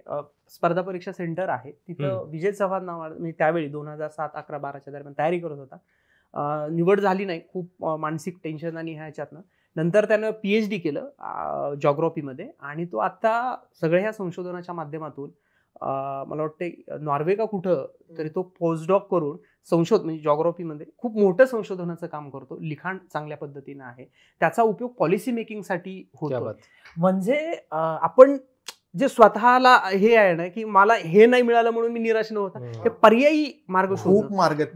[SPEAKER 1] स्पर्धा परीक्षा सेंटर आहे, तिथं विजय चव्हाण नावाला, मी त्यावेळी 2007, 11, 12च्या दरम्यान तयारी करत होता. निवड झाली नाही, खूप मानसिक टेन्शन आणि ह्याच्यातनं. नंतर त्यानं PhD केलं जॉग्राफीमध्ये आणि तो आता सगळ्या ह्या संशोधनाच्या माध्यमातून मला वाटतं नॉर्वे का कुठं तरी तो पोस्टडॉक करून म्हणजे जॉग्राफीमध्ये खूप मोठं संशोधनाचं काम करतो. लिखाण चांगल्या पद्धतीनं आहे, त्याचा उपयोग पॉलिसी मेकिंगसाठी होतो. म्हणजे आपण जे स्वतःला हे आहे ना की मला हे नाही मिळालं म्हणून मी निराश न होता, हे पर्यायी मार्ग
[SPEAKER 2] खूप मार्ग आहेत.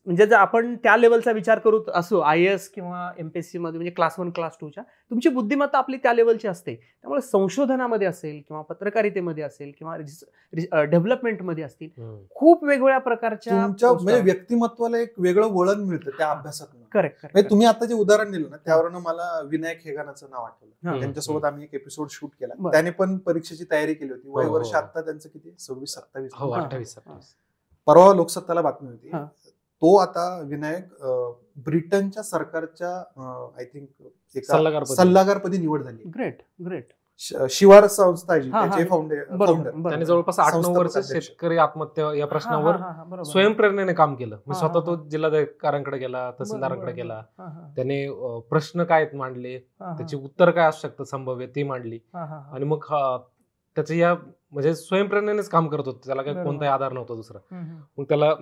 [SPEAKER 1] म्हणजे जर आपण त्या लेवलचा विचार करू असो IAS किंवा MPSC मध्ये, म्हणजे क्लास 1 क्लास 2च्या, तुमची बुद्धिमत्ता आपली त्या लेवलची असते. त्यामुळे संशोधनामध्ये असेल किंवा पत्रकारितेमध्ये असेल किंवा डेव्हलपमेंटमध्ये असतील, खूप वेगवेगळ्या प्रकारच्या
[SPEAKER 2] म्हणजे व्यक्तिमत्वाला एक वेगळं वळण मिळतं त्या अभ्यासातून.
[SPEAKER 1] करेक्ट.
[SPEAKER 2] तुम्ही आता जे उदाहरण दिलं ना, त्यावरून मला विनायक हेगानाचं नाव आठवलं. त्यांच्यासोबत आम्ही एक एपिसोड शूट केला. त्याने पण परीक्षेची तयारी केली होती. वय वर्ष आता त्यांचं किती, 26-27. परवा लोकसत्ताला बातमी होती. तो आता विनायक ब्रिटनच्या सरकारच्या आय थिंक सल्लागारपदी निवड झाली.
[SPEAKER 1] ग्रेट.
[SPEAKER 2] शिवार संस्था आहे त्याचे फाउंडर.
[SPEAKER 3] त्याने जवळपास 8-9 वर्ष शेतकरी आत्महत्या या प्रश्नावर स्वयंप्रेरणेने काम केलं. स्वतः तो जिल्हाधिकाऱ्यांकडे गेला, तहसीलदारांकडे गेला, त्याने प्रश्न काय मांडले, त्याची उत्तर काय असू शकतं संभाव्य ती मांडली आणि मग त्याचं या म्हणजे स्वयंप्रेरणेनेच काम करत होतं. त्याला काही कोणताही आधार नव्हता दुसरा. मग त्याला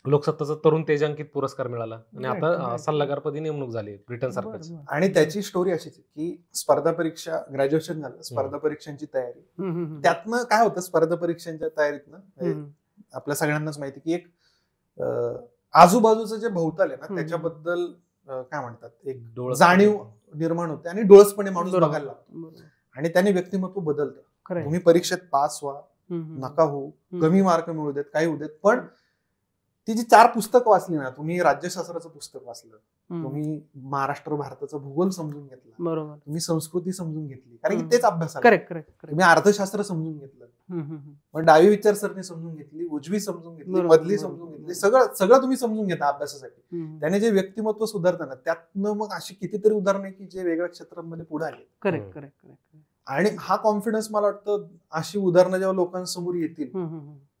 [SPEAKER 3] लोकसत्ताचा तरुण तेजांकित पुरस्कार मिळाला आणि आता सल्लागारपदी नेमणूक झाली ब्रिटन सरकारची.
[SPEAKER 2] आणि त्याची स्टोरी अशीच की स्पर्धा परीक्षा, ग्रॅज्युएशन झालं, स्पर्धा परीक्षांची तयारी, त्यातनं काय होतं, स्पर्धा परीक्षांच्या तयारीतनं आपल्या सगळ्यांनाच माहिती की एक आजूबाजूचं जे भोवताल आहे ना त्याच्याबद्दल काय म्हणतात, एक जाणीव निर्माण होते आणि डोळसपणे माणूस बघायला लागतो आणि त्याने व्यक्तिमत्व बदलतं. तुम्ही परीक्षेत पास व्हा, नका हो, कमी मार्क मिळू देत, काही होऊ देत, पण ती जी 4 पुस्तकं वाचली ना, तुम्ही राज्यशास्त्राचं पुस्तक वाचलं, तुम्ही महाराष्ट्र भारताचा भूगोल समजून घेतला, बरोबर, तुम्ही संस्कृती समजून घेतली, कारण की तेच अभ्यास आहे. तुम्ही अर्थशास्त्र समजून घेतलं, मग डावी विचारसरणी समजून घेतली, उजवी समजून घेतली, मधली समजून घेतली, सगळं तुम्ही समजून घेता अभ्यासासाठी. त्याने जे व्यक्तिमत्व सुधारतं ना, त्यातनं मग अशी कितीतरी उदाहरणं आहे की जे वेगळ्या क्षेत्रांमध्ये पुढे आले. करेक्ट. आणि हा कॉन्फिडन्स मला वाटतं अशी उदाहरणं जेव्हा लोकांसमोर येतील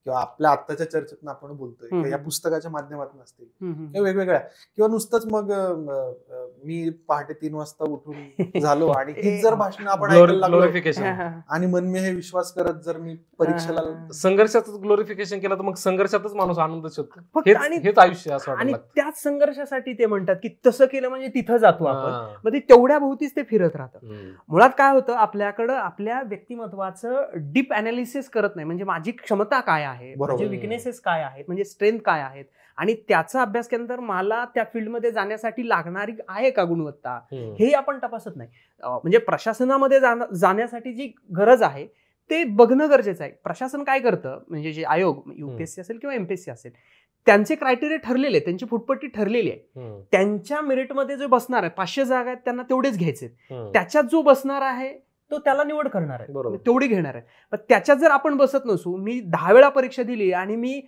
[SPEAKER 2] किंवा आपल्या आत्ताच्या चर्चेतून आपण बोलतोय या पुस्तकाच्या माध्यमातून असतील किंवा वेगवेगळ्या, किंवा नुसतंच मग मी पहाटे 3 वाजता उठून झालो आणि हीच जर भाषण आपण ऐकायला लागलो
[SPEAKER 3] ग्लोरिफिकेशन.
[SPEAKER 2] आणि मन मी हे विश्वास करत जर मी परीक्षेला
[SPEAKER 3] संघर्षातच ग्लोरिफिकेशन केलं तर मग संघर्षातच माणूस आनंद शोधतो.
[SPEAKER 1] फक्त
[SPEAKER 3] हेच आयुष्य असं
[SPEAKER 1] आणि
[SPEAKER 3] वाटतं.
[SPEAKER 1] त्याच संघर्षासाठी ते म्हणतात की तसं केलं म्हणजे तिथं जातो आपण, मग ते तेवढ्या भोवतीच ते फिरत राहतं. मुळात काय होतं, आपल्याकडं आपल्या व्यक्तिमत्वाचं डीप अनालिसिस करत नाही. म्हणजे माझी क्षमता काय आहे, माझे विकनेसेस काय आहेत, म्हणजे स्ट्रेंथ काय आहेत, आणि त्याचा अभ्यास केल्यानंतर मला त्या फील्डमध्ये जाण्यासाठी लागणारी आहे का गुणवत्ता, हे आपण तपासत नाही. म्हणजे प्रशासनामध्ये जाण्यासाठी जी गरज आहे ते बघणं गरजेचं आहे. प्रशासन काय करतं, म्हणजे जे आयोग UPSC असेल किंवा MPSC असेल, त्यांचे क्रायटेरिया ठरलेले आहेत, त्यांची फुटपट्टी ठरलेली आहे. त्यांच्या मेरिटमध्ये जो बसणार आहे, 500 जागा आहेत त्यांना तेवढेच घ्यायचे, त्याच्यात जो बसणार आहे तो त्याला निवड करणार आहे, तेवढी घेणार आहे. पण त्याच्यात जर आपण बसत नसू, मी 10 वेळा परीक्षा दिली आणि मी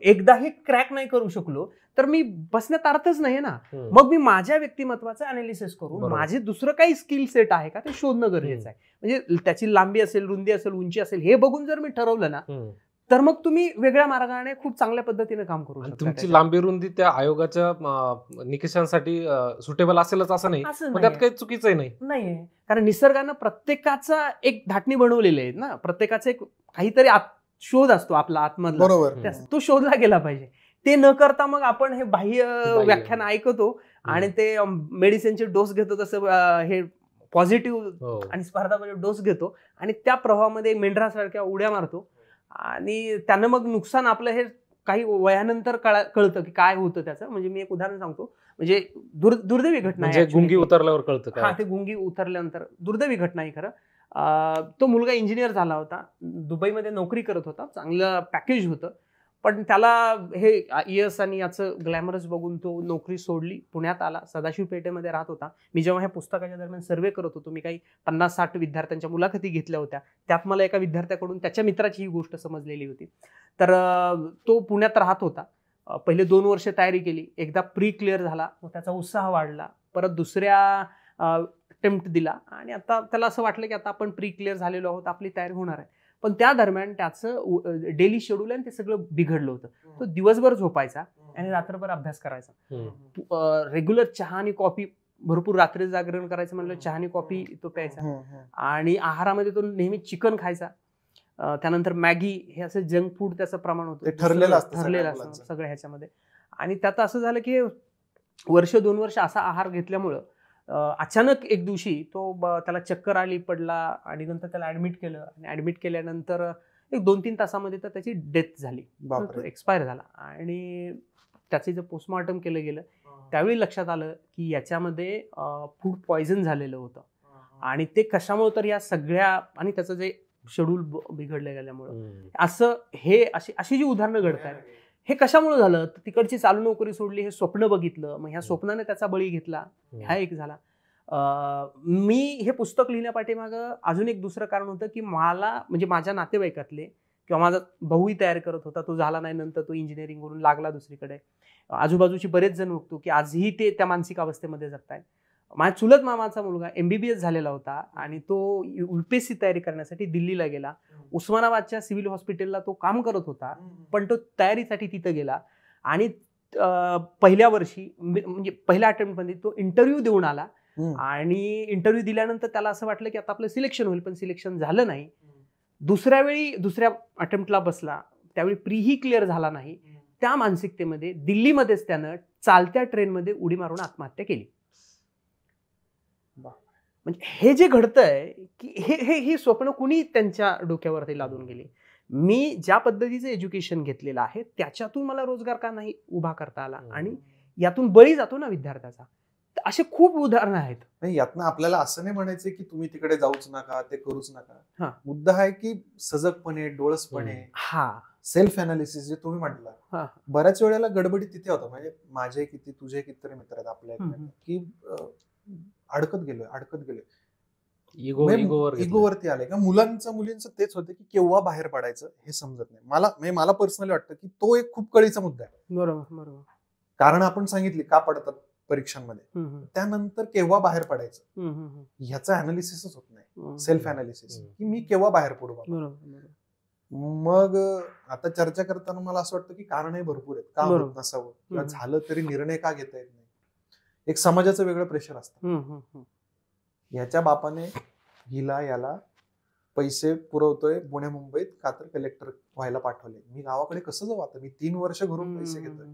[SPEAKER 1] एकदाही क्रॅक नाही करू शकलो, तर मी बसण्यात अर्थच नाही ना. मग मी माझ्या व्यक्तिमत्वाचं अनालिसिस करून माझे दुसरं काही स्किल सेट आहे का ते शोधणं गरजेचं आहे. म्हणजे त्याची लांबी असेल, रुंदी असेल, उंची असेल, हे बघून जर मी ठरवलं ना, तर मग तुम्ही वेगळ्या मार्गाने खूप चांगल्या पद्धतीने काम करू शकता.
[SPEAKER 3] तुमची लांबी रुंदी त्या आयोगाच्या निकषांसाठी सुटेबल असेलच असं नाही, त्यात काही चुकीचं
[SPEAKER 1] नाहीये. कारण निसर्गानं प्रत्येकाचा एक धाटणी बनवलेली आहे ना, प्रत्येकाचा एक काहीतरी शोध असतो आपला आत्मधला, तो शोधला गेला पाहिजे. ते न करता मग आपण हे बाह्य व्याख्यान ऐकतो आणि ते मेडिसिनचे डोस घेतो, तसं हे पॉझिटिव्ह आणि स्पर्धामध्ये डोस घेतो आणि त्या प्रवाहामध्ये मेंढरासारख्या उड्या मारतो आणि त्यानं मग नुकसान आपलं हे काही वयानंतर कळतं की काय होतं त्याचं. म्हणजे मी एक उदाहरण सांगतो, म्हणजे दुर्दैवी घटना आहे.
[SPEAKER 3] गुंगी उतरल्यावर कळतं.
[SPEAKER 1] हा, ते गुंगी उतरल्यानंतर दुर्दैवी घटना आहे खरं. तो मुलगा इंजिनियर झाला होता, दुबईमध्ये नोकरी करत होता, चांगलं पॅकेज होतं, पण त्याला हे यश आणि याचं ग्लॅमरस बघून तो नोकरी सोडली, पुण्यात आला, सदाशिव पेठेमध्ये राहत होता. मी जेव्हा ह्या पुस्तकाच्या दरम्यान सर्वे करत होतो, मी काही 50-60 विद्यार्थ्यांच्या मुलाखती घेतल्या होत्या. त्यात मला एका विद्यार्थ्याकडून त्याच्या मित्राची ही गोष्ट समजलेली होती. तर तो पुण्यात राहत होता, पहिले 2 वर्ष तयारी केली, एकदा प्री क्लिअर झाला, मग त्याचा उत्साह वाढला, परत दुसऱ्या अटेम्प्ट दिला आणि आता त्याला असं वाटलं की आता आपण प्री क्लिअर झालेलो आहोत, आपली तयारी होणार आहे. पण त्या दरम्यान त्याचं डेली शेड्यूल आहे ते सगळं बिघडलं होतं. तो दिवसभर झोपायचा आणि रात्रभर अभ्यास करायचा. रेग्युलर चहा आणि कॉफी, भरपूर रात्री जागरण करायचं म्हणलं, चहा आणि कॉफी तो प्यायचा आणि आहारामध्ये तो नेहमी चिकन खायचा, त्यानंतर मॅगी, हे असं जंक फूड त्याचं प्रमाण होतं,
[SPEAKER 2] ठरलेलं असतं
[SPEAKER 1] सगळं ह्याच्यामध्ये. आणि त्यात असं झालं की 1-2 वर्ष असा आहार घेतल्यामुळं अचानक एक दिवशी त्याला चक्कर आली, पडला आणि नंतर त्याला ऍडमिट केलं आणि ऍडमिट केल्यानंतर एक 2-3 तासामध्ये तर त्याची डेथ झाली, एक्सपायर झाला. आणि त्याचे जे पोस्टमॉर्टम केलं गेलं त्यावेळी लक्षात आलं की याच्यामध्ये फूड पॉयझन झालेलं होतं. आणि ते कशामुळे, तर या सगळ्या आणि त्याचं जे शेड्यूल बिघडलं गेल्यामुळं असं हे अशी जी उदाहरणं घडत आहेत. हे कशामुळे झालं, तर तिकडची चालू नोकरी सोडली, हे स्वप्न बघितलं, मग ह्या स्वप्नाने त्याचा बळी घेतला, हा एक झाला. मी हे पुस्तक लिहिण्यापाठीमागं अजून एक दुसरं कारण होतं की मला, म्हणजे माझ्या नातेवाईकातले किंवा माझा भाऊही तयार करत होता, तो झाला नाही, नंतर तो इंजिनिअरिंग करून लागला दुसरीकडे. आजूबाजूचे बरेच जण बघतो की आजही ते त्या मानसिक अवस्थेमध्ये जगतायत. माझ्या चुलत मामाचा मुलगा MBBS झालेला होता आणि तो UPSC तयारी करण्यासाठी दिल्लीला गेला. उस्मानाबादच्या सिव्हिल हॉस्पिटलला तो काम करत होता, पण तो तयारीसाठी तिथं गेला आणि पहिल्या वर्षी, म्हणजे पहिल्या अटेम्प्टमध्ये तो इंटरव्ह्यू देऊन आला आणि इंटरव्ह्यू दिल्यानंतर त्याला असं वाटलं की आता आपलं सिलेक्शन होईल, पण सिलेक्शन झालं नाही. दुसऱ्या अटेम्प्टला बसला, त्यावेळी प्रीही क्लिअर झाला नाही. त्या मानसिकतेमध्ये दिल्लीमध्येच त्यानं चालत्या ट्रेनमध्ये उडी मारून आत्महत्या केली. म्हणजे हे जे घडतंय की हे स्वप्न कुणी त्यांच्या डोक्यावरती लादून गेली. मी ज्या पद्धतीचं एज्युकेशन घेतलेलं आहे त्याच्यातून मला रोजगार का नाही उभा करता आला आणि यातून बळी जातो ना विद्यार्थ्याचा. असे खूप उदाहरणं आहेत.
[SPEAKER 2] नाही, यातनं आपल्याला असं नाही म्हणायचं की तुम्ही तिकडे जाऊच नका, ते करूच नका. मुद्दा आहे की सजगपणे, डोळसपणे, सेल्फ अनालिसिस जे तुम्ही म्हटलं, बऱ्याच वेळेला गडबडी तिथे होतं. म्हणजे माझे किती, तुझे कितीतरी मित्र आहेत आपल्या की अडकत गेलोय, इगोवरती आले का. मुलींचं तेच होतं की केव्हा बाहेर पडायचं हे समजत नाही. मला पर्सनली वाटतं की तो एक खूप कळीचा मुद्दा आहे.
[SPEAKER 1] बरोबर.
[SPEAKER 2] कारण आपण सांगितली का पडतात परीक्षांमध्ये, त्यानंतर केव्हा बाहेर पडायचं ह्याचं अनालिसिसच होत नाही, सेल्फ अनालिसिस, की मी केव्हा बाहेर पडू. मग आता चर्चा करताना मला असं वाटतं की कारणही भरपूर आहेत का होत नसावं, किंवा झालं तरी निर्णय का घेता येत नाही. एक समाजाचं वेगळं प्रेशर असतं.
[SPEAKER 1] हम्म, हम्म, हम्म.
[SPEAKER 2] ह्याच्या बापाने हिला याला पैसे पुरवतोय पुणे मुंबईत का तर कलेक्टर व्हायला पाठवले. मी गावाकडे कसं जाऊ आता? मी 3 वर्ष घरून पैसे घेतोय.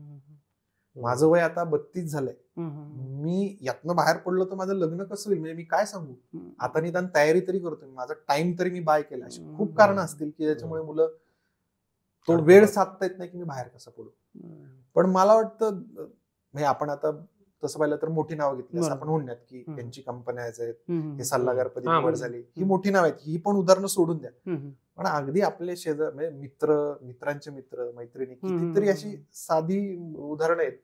[SPEAKER 2] माझं वय आता 32 झालंय. मी यातनं बाहेर पडलो तर माझं लग्न कसं होईल? म्हणजे मी काय सांगू? आता निदान तयारी तरी करतोय, माझा टाइम तरी मी बाय केला. अशी खूप कारणं असतील की ज्याच्यामुळे मुलं तो वेळ साधता येत नाही की मी बाहेर कसं पडू. पण मला वाटतं म्हणजे आपण आता तसं पाहिलं तर मोठी नावं घेतली असं आपण म्हणण्यात की यांची कंपन्या आहेत, हे सल्लागारपदी निवड झाली, ही मोठी नाव आहेत, ही पण उदाहरणं सोडून द्या. पण अगदी आपले शेजार म्हणजे मित्रांचे मित्र मैत्रिणी कितीतरी अशी साधी उदाहरणं आहेत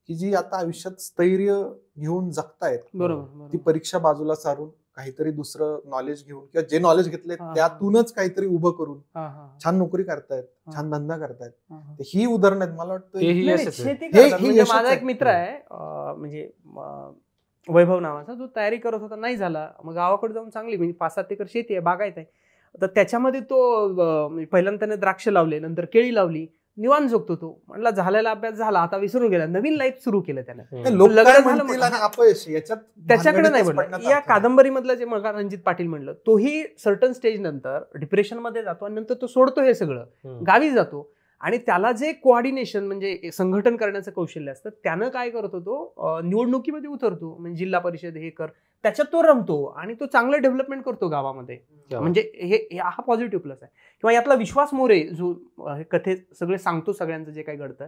[SPEAKER 2] की जी आता आयुष्यात स्थैर्य घेऊन जगतायत. ती परीक्षा बाजूला सारून काहीतरी दुसरं नॉलेज घेऊन किंवा जे नॉलेज घेतले त्यातूनच काहीतरी उभं करून छान नोकरी करतायत, छान धंदा करतायत. ही उदाहरण आहेत. मला वाटतं
[SPEAKER 1] माझा एक मित्र आहे म्हणजे वैभव नावाचा, जो तयारी करत होता, नाही झाला, मग गावाकडे जाऊन चांगली म्हणजे 5-7 एकर शेती आहे, बागायत आहे, तर त्याच्यामध्ये तो पहिल्यांदा त्याने द्राक्ष लावले, नंतर केळी लावली, निवांत जगतो तो. म्हटलं झालेला अभ्यास झाला, आता विसरून गेला, नवीन लाईफ सुरू केलं त्याने. त्याच्याकडे नाही म्हणलं. या कादंबरी मधलं जे मग रणजित पाटील म्हणलं, तोही सर्टन स्टेज नंतर डिप्रेशन मध्ये जातो आणि नंतर तो सोडतो हे सगळं, गावी जातो आणि त्याला जे कोऑर्डिनेशन म्हणजे संघटन करण्याचं कौशल्य असतं, त्यानं काय करतो, तो निवडणुकीमध्ये उतरतो, म्हणजे जिल्हा परिषद हे कर, त्याच्यात तो रमतो आणि तो चांगलं डेव्हलपमेंट करतो गावामध्ये. म्हणजे हे हा पॉझिटिव्ह प्लस आहे. किंवा यातला विश्वास मोरे जो कथेत सगळे सांगतो, सगळ्यांचं जे काही घडतं,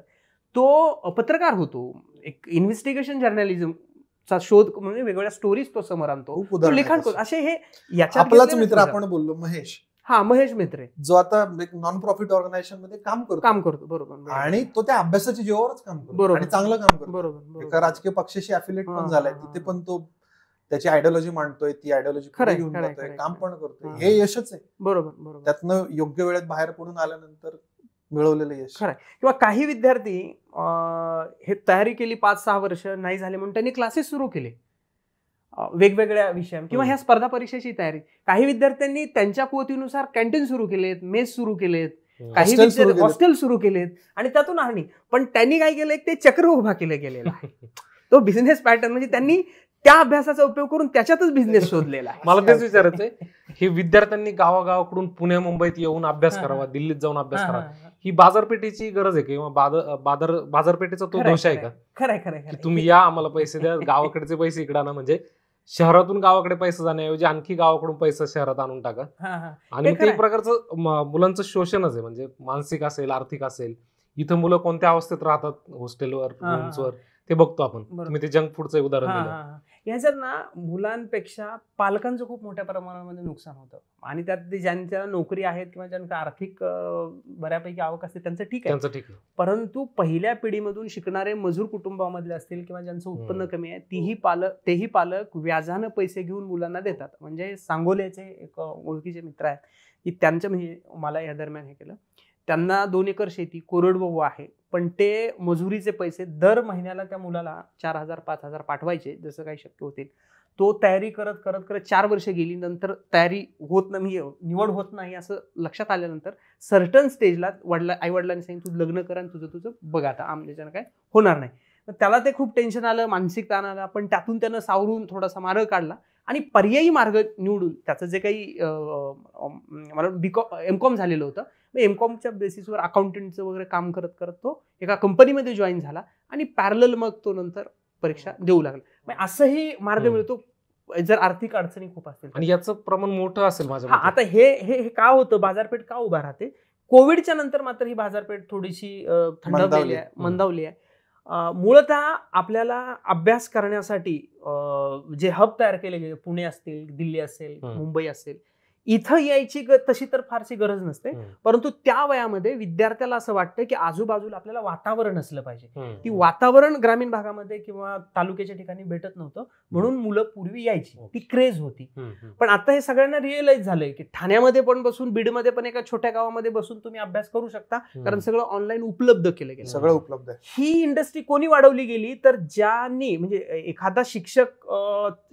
[SPEAKER 1] तो पत्रकार होतो, एक इन्व्हेस्टिगेशन जर्नलिझमचा शोध म्हणजे वेगवेगळ्या स्टोरीज तो समोर आणतो, लिखाण करतो. असे हे
[SPEAKER 2] याच्यात मित्र आपण बोललो महेश,
[SPEAKER 1] महेश मेत्रे,
[SPEAKER 2] जो आता एक नॉन प्रॉफिट ऑर्गनायझेशन मध्ये काम करतो. बरोबर. आणि तो त्या अभ्यासाच्या जीवावरच काम करतो आणि चांगलं काम करतो. बरोबर. एका राजकीय पक्षाशी अफिलिएट पण झालाय, तिथे पण तो त्याची आयडिओलॉजी मांडतोय, ती आयडिओलॉजी घेऊन जातोय, काम पण करतोय. हे यशच आहे. बरोबर. त्यातनं योग्य वेळेत बाहेर पडून आल्यानंतर मिळवलेलं यश.
[SPEAKER 1] खरं. किंवा काही विद्यार्थी हे तयारी केली 5-6 वर्ष, नाही झाले म्हणून त्यांनी क्लासेस सुरू केले वेगवेगळ्या विषयां, किंवा ह्या स्पर्धा परीक्षेची तयारी. काही विद्यार्थ्यांनी त्यांच्या कुवतीनुसार कॅन्टीन सुरू केलेत, मेस सुरू केलेत, काही विद्यार्थी हॉस्टेल सुरू केलेत आणि त्यातून आणि पण त्यांनी काय केलं, ते चक्र उभा केलं गेलेलं आहे. तो बिझनेस पॅटर्न म्हणजे त्यांनी त्या अभ्यासाचा उपयोग करून त्याच्यातच बिझनेस शोधलेला आहे.
[SPEAKER 3] मला तेच विचारायचंय, हे विद्यार्थ्यांनी गावागावाकडून पुणे मुंबईत येऊन अभ्यास करावा, दिल्लीत जाऊन अभ्यास करावा, ही बाजारपेठेची गरज आहे किंवा बाजारपेठेचा तो दोष आहे का?
[SPEAKER 1] खरंय.
[SPEAKER 3] तुम्ही या, आम्हाला पैसे द्या, गावाकडचे पैसे इकडे आणा, म्हणजे शहरातून गावाकडे पैसे जाण्याऐवजी आणखी गावाकडून पैसा शहरात आणून टाका. आणि ते एक प्रकारचं मुलांचं शोषणच आहे, म्हणजे मानसिक असेल, आर्थिक असेल. इथं मुलं कोणत्या अवस्थेत राहतात, हॉस्टेलवर, रूम्सवर, ते बघतो आपण. तुम्ही ते जंक फूडचं उदाहरण दिलं.
[SPEAKER 1] याच्यात ना मुलांपेक्षा पालकांचं खूप मोठ्या प्रमाणामध्ये नुकसान होतं. आणि त्यात ज्यांच्या नोकरी आहेत किंवा ज्यांना आर्थिक बऱ्यापैकी आवक असते त्यांचं ठीक आहे, परंतु पहिल्या पिढीमधून शिकणारे मजूर कुटुंबामधले असतील किंवा ज्यांचं उत्पन्न कमी आहे, तेही पालक व्याजानं पैसे घेऊन मुलांना देतात. म्हणजे सांगोल्याचे एक ओळखीचे मित्र आहेत की त्यांचं म्हणजे मला या दरम्यान हे केलं, त्यांना 2 एकर शेती, कोरडवाहू आहे, पण ते मजुरीचे पैसे दर महिन्याला त्या मुलाला 4,000-5,000 पाठवायचे, जसं काही शक्य होतील. तो तयारी करत 4 वर्ष गेली, नंतर तयारी होत नाही, निवड होत नाही असं लक्षात आल्यानंतर सर्टन स्टेजला आई वडिलांनी सांगितलं, तू लग्न कर आणि तुझं बघ, आता आमच्याच्यानं काय होणार नाही. त्याला ते खूप टेन्शन आलं, मानसिक ताण आला, पण त्यातून त्यानं सावरून थोडासा मार्ग काढला आणि पर्यायी मार्ग निवडून त्याचं जे काही मला एमकॉम झालेलं होतं, एमकॉमच्या बेसिसवर अकाउंटंटचं वगैरे काम करत तो एका कंपनीमध्ये जॉईन झाला आणि पॅरलल मग तो नंतर परीक्षा देऊ लागला. असंही मार्ग मिळतो जर आर्थिक अडचणी खूप असतील.
[SPEAKER 3] आणि याचं प्रमाण मोठं असेल माझ्या मते.
[SPEAKER 1] आता हे का होतं, बाजारपेठ का उभा राहते? कोविडच्या नंतर मात्र ही बाजारपेठ थोडीशी थंडावलेली आहे, मंदावली आहे. मूळतः आपल्याला अभ्यास करण्यासाठी जे हब तयार केले गेले, पुणे असतील, दिल्ली असेल, मुंबई असेल, इथं यायची तशी तर फारशी गरज नसते, परंतु त्या वयामध्ये विद्यार्थ्याला असं वाटतं की आजूबाजूला आपल्याला वातावरण असलं पाहिजे. ती वातावरण ग्रामीण भागामध्ये किंवा तालुक्याच्या ठिकाणी भेटत नव्हतं, म्हणून मुलं पूर्वी यायची, ती क्रेज होती. पण आता हे सगळ्यांना रिअलाइज झालंय की ठाण्यामध्ये पण बसून, बीडमध्ये पण एका छोट्या गावामध्ये बसून तुम्ही अभ्यास करू शकता, कारण सगळं ऑनलाईन उपलब्ध केलं गेलं,
[SPEAKER 2] सगळं उपलब्ध आहे.
[SPEAKER 1] ही इंडस्ट्री कोणी वाढवली गेली तर ज्यांनी, म्हणजे एखादा शिक्षक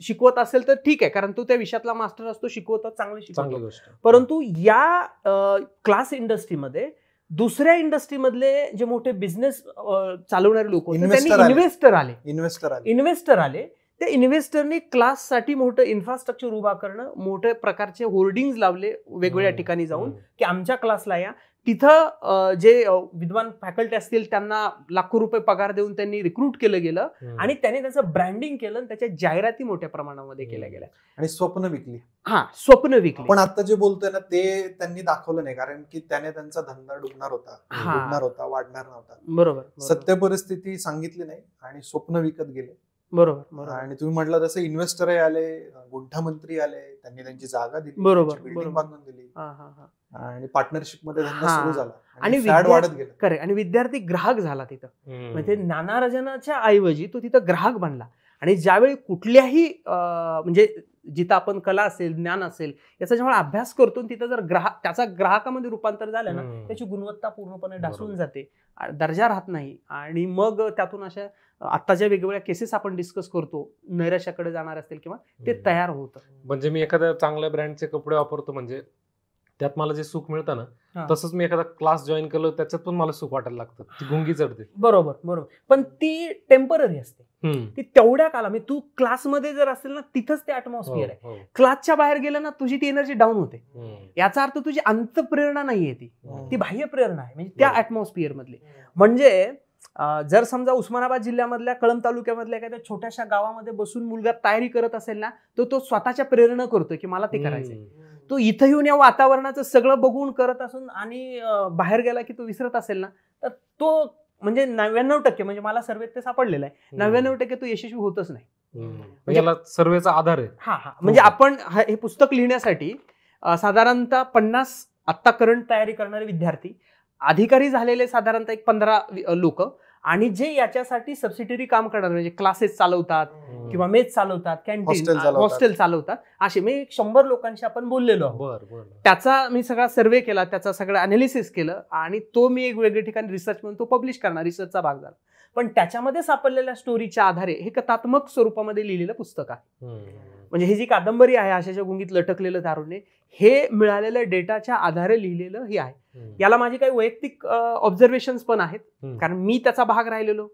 [SPEAKER 1] शिकवत असेल तर ठीक आहे, कारण तो त्या विषयातला मास्टर असतो, शिकवतो, चांगलं शिकवतो. परंतु या क्लास इंडस्ट्रीमध्ये दुसऱ्या इंडस्ट्रीमधले जे मोठे बिझनेस चालवणारे लोक होते
[SPEAKER 2] Investor
[SPEAKER 1] त्यांनी
[SPEAKER 2] आले.
[SPEAKER 1] इन्व्हेस्टर आले. त्या इन्व्हेस्टरनी क्लाससाठी मोठं इन्फ्रास्ट्रक्चर उभा करणं, मोठ्या प्रकारचे होर्डिंग्ज लावले वेगवेगळ्या ठिकाणी जाऊन की आमच्या क्लासला या. तिथं जे विद्वान फॅकल्टी असतील त्यांना लाखो रुपये पगार देऊन त्यांनी रिक्रूट केलं गेलं आणि त्याने त्याचं ब्रँडिंग केलं आणि त्याच्या जाहिराती मोठ्या प्रमाणामध्ये केल्या गेल्या
[SPEAKER 2] आणि स्वप्न विकली.
[SPEAKER 1] स्वप्न विकली.
[SPEAKER 2] पण आता जे बोलतोय ना ते त्यांनी दाखवलं नाही, कारण की त्याने त्यांचा धंदा डुबणार होता, वाढणार नव्हता.
[SPEAKER 1] बरोबर.
[SPEAKER 2] सत्य परिस्थिती सांगितली नाही आणि स्वप्न विकत गेले.
[SPEAKER 1] बरोबर.
[SPEAKER 2] आणि तुम्ही म्हटलं तसं इन्व्हेस्टरही आले, गुंठा-मंत्री आले, त्यांनी त्यांची जागा दिली, बिल्डिंग बांधून दिली आणि पार्टनरशिप मध्ये धंदा सुरू झाला आणि फॅड वाढत गेला.
[SPEAKER 1] खरे. आणि विद्यार्थी ग्राहक झाला तिथं. म्हणजे ज्ञानार्जनाच्या ऐवजी तो तिथं ग्राहक बनला. आणि ज्यावेळी कुठल्याही म्हणजे जिथं आपण कला असेल, ज्ञान असेल, याचा जेव्हा अभ्यास करतो तिथं जर त्याचा ग्राहकामध्ये रूपांतर झालं ना, त्याची गुणवत्ता पूर्णपणे ढासळून जाते, दर्जा राहत नाही. आणि मग त्यातून अशा आत्ताच्या वेगवेगळ्या केसेस आपण डिस्कस करतो, नैराश्याकडे जाणार असतील किंवा ते तयार होतं.
[SPEAKER 3] म्हणजे मी एखाद्या चांगल्या ब्रँडचे कपडे वापरतो, म्हणजे त्यात मला जे सुख मिळतं ना, तसंच मी एखादा क्लास जॉईन केलं त्याच्यात पण मला सुख वाटायला लागतं, ती गुंगी चढते.
[SPEAKER 1] बरोबर. पण ती टेम्पररी असते, ती तेवढ्या काला. म्हणजे तू क्लासमध्ये जर असेल ना, तिथंच ते अॅटमॉस्फिअर आहे. क्लासच्या बाहेर गेलं ना, तुझी ती एनर्जी डाऊन होते. याचा अर्थ तुझी अंतप्रेरणा नाहीये, ती बाह्य प्रेरणा आहे, म्हणजे त्या अॅटमॉस्फिअर मधली. म्हणजे जर समजा उस्मानाबाद जिल्ह्यामधल्या कळंब तालुक्यामधल्या एखाद्या छोट्याशा गावामध्ये बसून मुलगा तयारी करत असेल ना, तो स्वतःच्या प्रेरणा करतोय की मला ते करायचंय. तो इथं येऊन या वातावरणाचं सगळं बघून करत असून आणि बाहेर गेला की तो विसरत असेल ना, तर तो म्हणजे 99% म्हणजे मला सर्वेत ते सापडलेलं आहे, 99% तो यशस्वी होतच नाही.
[SPEAKER 3] म्हणजे सर्वेचा आधार आहे.
[SPEAKER 1] म्हणजे आपण हे पुस्तक लिहिण्यासाठी साधारणतः 50 आत्ता करंट तयारी करणारे विद्यार्थी, अधिकारी झालेले साधारणतः 15 लोक, आणि जे याच्यासाठी सबसिडरी काम करणार म्हणजे क्लासेस चालवतात किंवा मेस चालवतात, कॅन्टीन, हॉस्टेल चालवतात, असे मी 100 लोकांशी आपण बोललेलो आहोत. त्याचा मी सगळा सर्वे केला, त्याचा सगळं अनालिसिस केलं आणि तो मी एक वेगळ्या ठिकाणी रिसर्च म्हणून तो पब्लिश करणार, रिसर्चचा भाग झाला. पण त्याच्यामध्ये सापडलेल्या स्टोरीच्या आधारे हे कथात्मक स्वरूपामध्ये लिहिलेलं पुस्तक आहे. म्हणजे ही जी कादंबरी आहे, आशाच्या गुंगीत लटकलेलं तारुण्य, हे मिळालेल्या डेटाच्या आधारे लिहिलेलं हे आहे. याला माझी काही वैयक्तिक ऑब्झर्वेशन्स पण आहेत, कारण मी त्याचा भाग राहिलेलो.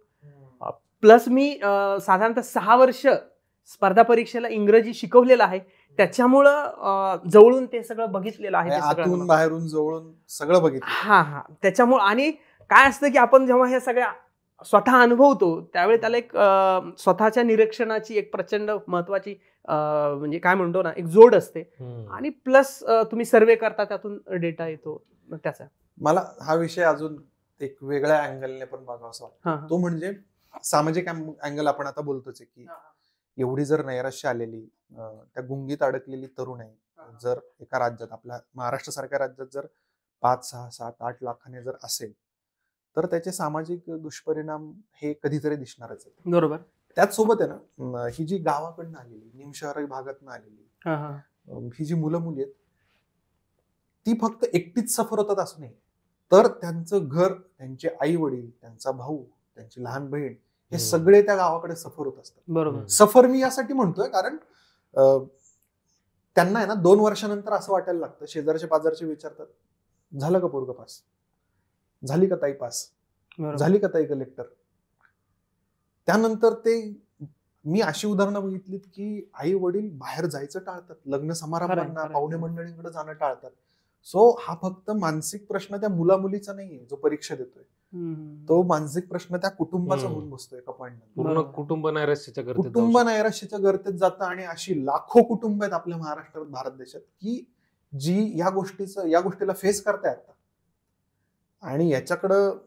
[SPEAKER 1] प्लस मी साधारणतः 6 वर्ष स्पर्धा परीक्षेला इंग्रजी शिकवलेलं आहे, त्याच्यामुळं जवळून ते सगळं बघितलेलं आहे.
[SPEAKER 2] आतून बाहेरून जवळून सगळं बघितलं.
[SPEAKER 1] त्याच्यामुळं. आणि काय असतं की आपण जेव्हा हे सगळ्या स्वतः अनुभवतो त्यावेळी त्याला एक स्वतःच्या निरीक्षणाची एक प्रचंड महत्वाची म्हणजे काय म्हणतो ना, एक जोड असते. आणि प्लस तुम्ही सर्वे करता, त्यातून डेटा येतो त्याचा.
[SPEAKER 2] मला हा विषय अजून एक वेगळ्या अँगलने पण बघावासा वाटतो, तो म्हणजे सामाजिक अँगल. आपण आता बोलतोच की एवढी जर नैराश्य आलेली, त्या गुंगीत अडकलेली तरुण आहे, जर एका राज्यात, आपल्या महाराष्ट्र सारख्या राज्यात जर 5, 6, 7, 8 लाखाने जर असेल, तर त्याचे सामाजिक दुष्परिणाम हे कधीतरी दिसणारच आहेत.
[SPEAKER 1] बरोबर.
[SPEAKER 2] त्याचसोबत आहे ना, ही जी गावाकडनं आलेली, निमशहरी भागातनं आलेली ही जी मुलं मुली आहेत, ती फक्त एकटीच सफर होतात असं नाही, तर त्यांचं घर, त्यांचे आई वडील, त्यांचा भाऊ, त्यांची लहान बहीण, हे सगळे त्या गावाकडे सफर होत असतात.
[SPEAKER 1] बरोबर.
[SPEAKER 2] सफर मी यासाठी म्हणतोय कारण त्यांना आहे ना 2 वर्षानंतर असं वाटायला लागतं, शेजारचे पाजारचे विचारतात, झालं का पोरग पास, झाली का ताई पास, झाली का ताई कलेक्टर. त्यानंतर ते, मी अशी उदाहरणं बघितलीत की आई वडील बाहेर जायचं टाळतात, लग्न समारंभांना, पाहुणे मंडळींकडे जाणं टाळतात. सो हा फक्त मानसिक प्रश्न त्या मुला मुलीचा नाहीये जो परीक्षा देतोय, तो मानसिक प्रश्न त्या कुटुंबाचा होऊन बसतोय एका पॉइंटला.
[SPEAKER 3] पूर्ण कुटुंब
[SPEAKER 2] नैराश्याच्या गर्तेत जातं. आणि अशी लाखो कुटुंब आहेत आपल्या महाराष्ट्रात, भारत देशात, की जी या गोष्टीला फेस करतायत. आणि याच्याकडं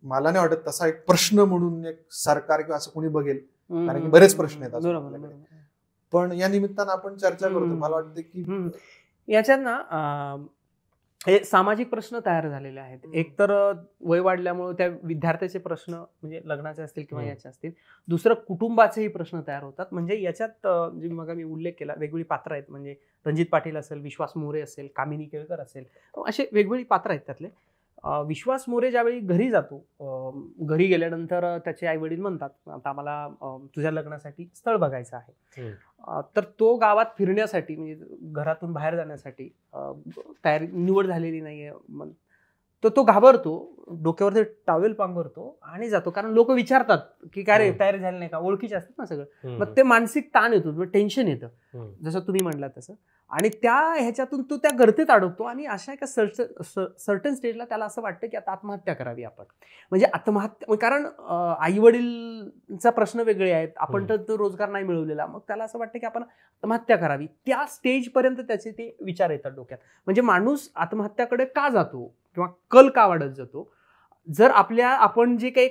[SPEAKER 2] मला नाही वाटत तसा एक प्रश्न म्हणून एक सरकार किंवा असं कोणी बघेल, कारण की बरेच प्रश्न आहेत आपल्याकडे. पण या निमित्तानं आपण चर्चा करतो. मला वाटतं की
[SPEAKER 1] याच्यात ना हे सामाजिक प्रश्न तयार झालेले आहेत. एक तर वय वाढल्यामुळे त्या विद्यार्थ्याचे प्रश्न म्हणजे लग्नाचे असतील किंवा याचे असतील, दुसरं कुटुंबाचेही प्रश्न तयार होतात. म्हणजे याच्यात जे मग मी उल्लेख केला, वेगवेगळी पात्र आहेत. म्हणजे रणजित पाटील असेल, विश्वास मोरे असेल, कामिनी केळकर असेल, असे वेगवेगळी पात्र आहेत. त्यातले विश्वास मोरे ज्यावेळी घरी जातो, घरी गेल्यानंतर त्याचे आई वडील म्हणतात, आता आम्हाला तुझ्या लग्नासाठी स्थळ बघायचं आहे. तर तो गावात फिरण्यासाठी, म्हणजे घरातून बाहेर जाण्यासाठी तयारी, निवड झालेली नाहीये, तर तो घाबरतो, डोक्यावरती टॉवेल पांघरतो आणि जातो. कारण लोक विचारतात की काय रे तयारी झाली नाही का, ओळखीचे असतात ना सगळं. मग ते मानसिक ताण येतो, टेन्शन येतं, जसं तुम्ही म्हणला तसं. आणि त्या ह्याच्यातून तो त्या गर्तेत अडकतो आणि अशा एका सर्टन स्टेजला त्याला असं वाटतं की आता आत्महत्या करावी आपण. म्हणजे आत्महत्या, कारण आई वडीलचा प्रश्न वेगळे आहेत, आपण तर रोजगार नाही मिळवलेला, मग त्याला असं वाटतं की आपण आत्महत्या करावी. त्या स्टेजपर्यंत त्याचे ते विचार येतात डोक्यात. म्हणजे माणूस आत्महत्याकडे का जातो किंवा कल का वाढत जातो? जर आपण जे काही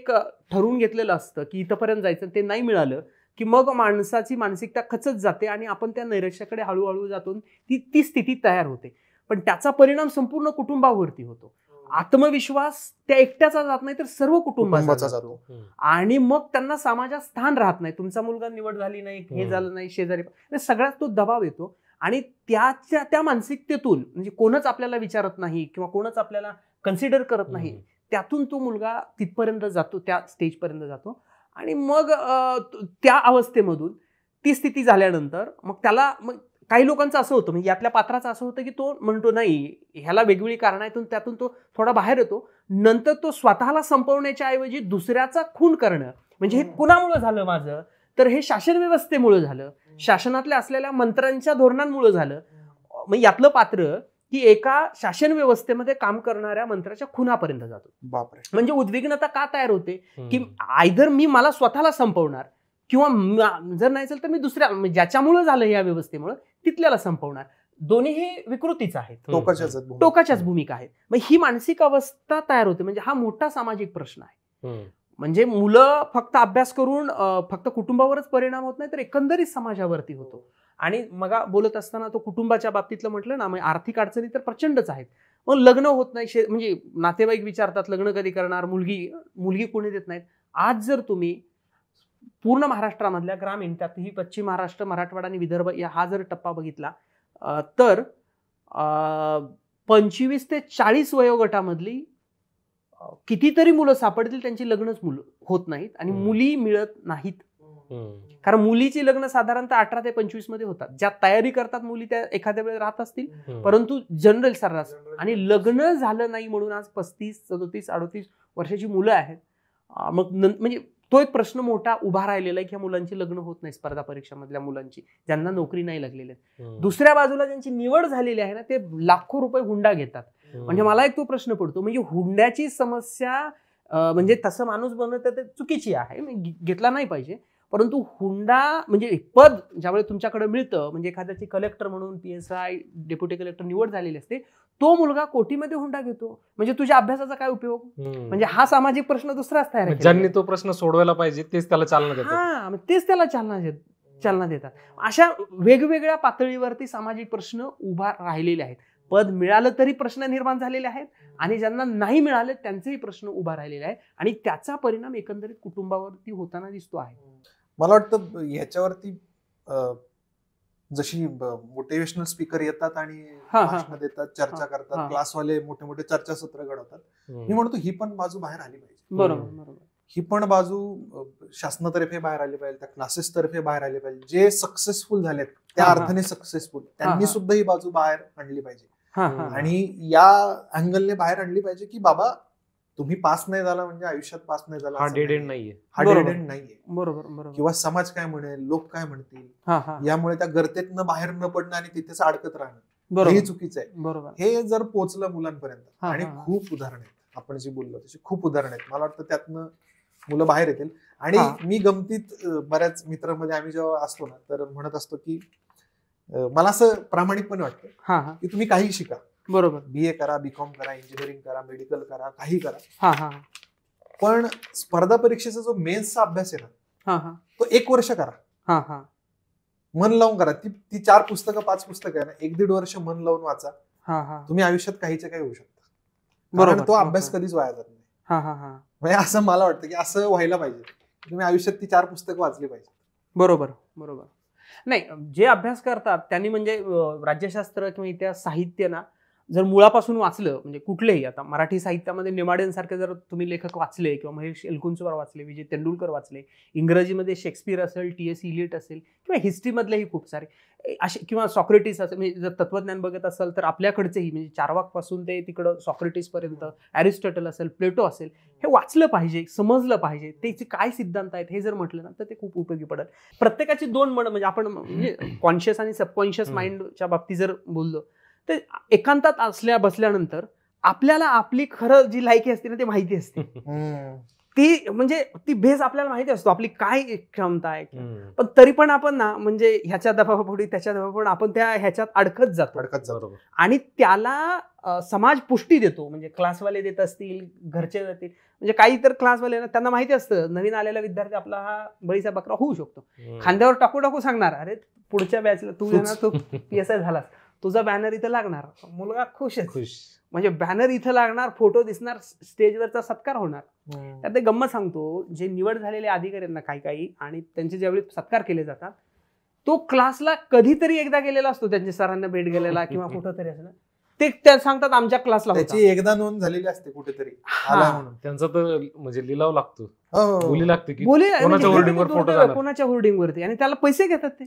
[SPEAKER 1] ठरवून घेतलेलं असतं की इथंपर्यंत जायचं, ते नाही मिळालं की मग माणसाची मानसिकता खचत जाते आणि आपण त्या नैराश्याकडे हळूहळू जातो, ती स्थिती तयार होते. पण त्याचा परिणाम संपूर्ण कुटुंबावरती होतो. आत्मविश्वास त्या एकट्याचा जात नाही तर सर्व कुटुंबाचा जातो. आणि मग त्यांना समाजात स्थान राहत नाही. तुमचा मुलगा निवड झाली नाही, हे झालं नाही, शेजारी, सगळ्यात तो दबाव येतो. आणि त्या मानसिकतेतून, म्हणजे कोणच आपल्याला विचारत नाही किंवा कोणच आपल्याला कन्सिडर करत नाही, त्यातून तो मुलगा तिथपर्यंत जातो, त्या स्टेजपर्यंत जातो. आणि मग त्या अवस्थेमधून ती स्थिती झाल्यानंतर मग त्याला, मग काही लोकांचं असं होतं, म्हणजे यातल्या पात्राचं असं होतं की तो म्हणतो नाही, ह्याला वेगवेगळी कारणं आहेत, त्यातून तो थोडा बाहेर येतो. नंतर तो स्वतःला संपवण्याच्या ऐवजी दुसऱ्याचा खून करणं, म्हणजे हे कुणामुळे झालं माझं, तर हे शासन व्यवस्थेमुळे झालं, शासनातल्या असलेल्या मंत्र्यांच्या धोरणांमुळे झालं. मग यातलं पात्र की एका शासन व्यवस्थेमध्ये काम करणाऱ्या मंत्र्याच्या खुनापर्यंत जातो.
[SPEAKER 2] बापरे.
[SPEAKER 1] म्हणजे उद्विग्नता का तयार होते की आयदर मी मला स्वतःला संपवणार किंवा जर नाही तर मी दुसऱ्या, ज्याच्यामुळे झालं या व्यवस्थेमुळे, तिथल्याला संपवणार. दोन्ही हे विकृतीच आहेत, टोकाच्याच भूमिका आहेत. मग ही मानसिक अवस्था तयार होते. म्हणजे हा मोठा सामाजिक प्रश्न आहे. म्हणजे मुलं फक्त अभ्यास करून फक्त कुटुंबावरच परिणाम होत नाही, तर एकंदरीत समाजावरती होतो. आणि मग बोलत असताना तो कुटुंबाच्या बाबतीतलं म्हटलं ना, मग आर्थिक अडचणी तर प्रचंडच आहेत. मग लग्न होत नाही, म्हणजे नातेवाईक विचारतात लग्न कधी करणार, मुलगी कोणी देत नाहीत. आज जर तुम्ही पूर्ण महाराष्ट्रामधल्या ग्रामीण, त्यातही पश्चिम महाराष्ट्र, मराठवाडा आणि विदर्भ हा जर टप्पा बघितला तर 25 ते 40 वयोगटामधली कितीतरी मुलं सापडतील त्यांची लग्नच होत नाहीत आणि मुली मिळत नाहीत. कारण मुलीची लग्न साधारणतः 18 ते 25 मध्ये होतात. ज्या तयारी करतात मुली त्या एखाद्या वेळेस राहत असतील, परंतु जनरल सर्रास. आणि लग्न झालं नाही म्हणून आज 35, 37, 38 वर्षाची मुलं आहेत. मग म्हणजे तो एक प्रश्न मोठा उभा राहिलेला आहे की ह्या मुलांची लग्न होत नाही, स्पर्धा परीक्षामधल्या मुलांची, ज्यांना नोकरी नाही लागलेली आहे. दुसऱ्या बाजूला ज्यांची निवड झालेली आहे ना, ते लाखो रुपये हुंडा घेतात. म्हणजे मला एक तो प्रश्न पडतो, म्हणजे हुंड्याची समस्या, म्हणजे तसं माणूस बनवतं ते चुकीची आहे, घेतला नाही पाहिजे. परंतु हुंडा म्हणजे पद ज्यावेळेस तुमच्याकडे मिळतं, म्हणजे एखाद्याची कलेक्टर म्हणून, PSI, डेप्युटी कलेक्टर निवड झालेली असते, तो मुलगा कोटीमध्ये हुंडा घेतो, म्हणजे तुझ्या अभ्यासाचा काय उपयोग? म्हणजे हा सामाजिक प्रश्न दुसराच तयार आहे.
[SPEAKER 3] ज्यांनी तो प्रश्न सोडवायला पाहिजे तेच त्याला चालना देतात.
[SPEAKER 1] तेच त्याला चालना देतात. अशा वेगवेगळ्या पातळीवरती सामाजिक प्रश्न उभा राहिलेले आहेत. पद मिळालं तरी प्रश्न निर्माण झालेले आहेत आणि ज्यांना नाही मिळाले त्यांचेही प्रश्न उभा राहिलेले आहेत आणि त्याचा परिणाम एकंदरीत कुटुंबावरती होताना दिसतो आहे.
[SPEAKER 2] मला वाटतं ह्याच्यावरती जशी मोटिवेशनल स्पीकर येतात आणि भाषण देतात, चर्चा करतात, क्लासवाले मोठे मोठे चर्चासत्र घडवतात, मी म्हणतो ही पण बाजू बाहेर आली पाहिजे.
[SPEAKER 1] बरोबर.
[SPEAKER 2] ही पण बाजू शासनातर्फे बाहेर आली पाहिजे, त्या क्लासेस तर्फे बाहेर आले पाहिजे. जे सक्सेसफुल झालेत त्या अर्थाने सक्सेसफुल, त्यांनी सुद्धा ही बाजू बाहेर आणली पाहिजे. आणि या अँगलने बाहेर आणली पाहिजे की बाबा तुम्ही पास नाही झाला म्हणजे आयुष्यात पास नाही झाला,
[SPEAKER 3] हा डेड एंड नाहीये.
[SPEAKER 1] बरोबर.
[SPEAKER 2] किंवा समाज काय म्हणेल, लोक काय म्हणतील, यामुळे त्या गर्तेतनं बाहेर न पडणं आणि तिथेच अडकत राहणं हे चुकीचं आहे. बरोबर. हे जर पोहोचलं मुलांपर्यंत, आणि खूप उदाहरण आहेत, आपण जे बोललो तशी खूप उदाहरण आहेत, मला वाटतं त्यातनं मुलं बाहेर येतील. आणि मी गमतीत बऱ्याच मित्रांमध्ये आम्ही जेव्हा असतो ना, तर म्हणत असतो की मला असं प्रामाणिकपणे वाटतं की तुम्ही काही शिका, बरोबर, BA करा, BCom करा, इंजिनिअरिंग करा, मेडिकल करा, काही करा, पण स्पर्धा परीक्षेचा जो मेन्सचा अभ्यास आहे ना, तो 1 वर्ष करा, मन लावून करा. ती 4 पुस्तकं 5 पुस्तकं आहे ना, 1-1.5 वर्ष मन लावून वाचा, तुम्ही आयुष्यात काहीच्या काही होऊ शकता. बरोबर. तो अभ्यास कधीच वाया जात नाही. म्हणजे असं मला वाटतं की असं व्हायला पाहिजे, तुम्ही आयुष्यात ती 4 पुस्तकं वाचली पाहिजे.
[SPEAKER 1] बरोबर. नाही, जे अभ्यास करतात त्यांनी म्हणजे राज्यशास्त्र किंवा इतिहास, साहित्य ना, जर मुळापासून वाचलं, म्हणजे कुठलेही, आता मराठी साहित्यामध्ये नेमाड्यांसारखे जर तुम्ही लेखक वाचले किंवा महेश एलकुंचवार वाचले, विजय तेंडुलकर वाचले, इंग्रजीमध्ये शेक्सपियर असेल, T.S. इलियट असेल, किंवा हिस्ट्रीमधलेही खूप सारे असे, किंवा सॉक्रेटिस असेल, म्हणजे जर तत्वज्ञान बघत असाल तर आपल्याकडचेही, म्हणजे चार्वाकपासून ते तिकडं सॉक्रेटिसपर्यंत, अरिस्टॉटल असेल, प्लेटो असेल, हे वाचलं पाहिजे, समजलं पाहिजे, त्याचे काय सिद्धांत आहेत हे जर म्हटलं ना तर ते खूप उपयोगी पडेल. प्रत्येकाची दोन मन, म्हणजे आपण म्हणजे कॉन्शियस आणि सबकॉन्शियस माइंडच्या बाबतीत जर बोललो तर एकांतात बसल्यानंतर आपल्याला आपली खरं जी लायकी असते ना ते माहिती असते. ती म्हणजे ती बेस आपल्याला माहिती असतो, आपली काय क्षमता आहे. पण तरी पण आपण ना, म्हणजे ह्याच्या दबावापुढे त्याच्या दबावापुढे आपण त्या ह्याच्यात अडकत जातो. आणि त्याला समाज पुष्टी देतो, म्हणजे क्लासवाले देत असतील, घरचे देतील, म्हणजे काही तर क्लासवाले ना त्यांना माहिती असतं नवीन आलेला विद्यार्थी आपला हा बळीचा बकरा होऊ शकतो. खांद्यावर टाकू सांगणार, अरे पुढच्या बॅचला तू येणार, तू PSI झालास, तुझा बॅनर इथं लागणार, मुलगा खुश. म्हणजे बॅनर इथं लागणार, फोटो दिसणार, स्टेजवरचा सत्कार होणार. त्यात ते गंमत सांगतो, जे निवड झालेले अधिकारी आहेत ना काही आणि त्यांचे ज्यावेळी सत्कार केले जातात, तो क्लासला कधीतरी एकदा गेलेला असतो, त्यांच्या सरांना भेट गेलेला किंवा कुठंतरी असं, ते त्या सांगतात आमच्या क्लासला
[SPEAKER 2] त्याची एकदा नोंद झालेली असते कुठेतरी,
[SPEAKER 3] त्यांचा तर म्हणजे लिलाव लागतो, बोली लागते की
[SPEAKER 1] कोणाच्या होर्डिंगवरती, आणि त्याला पैसे घेतात ते.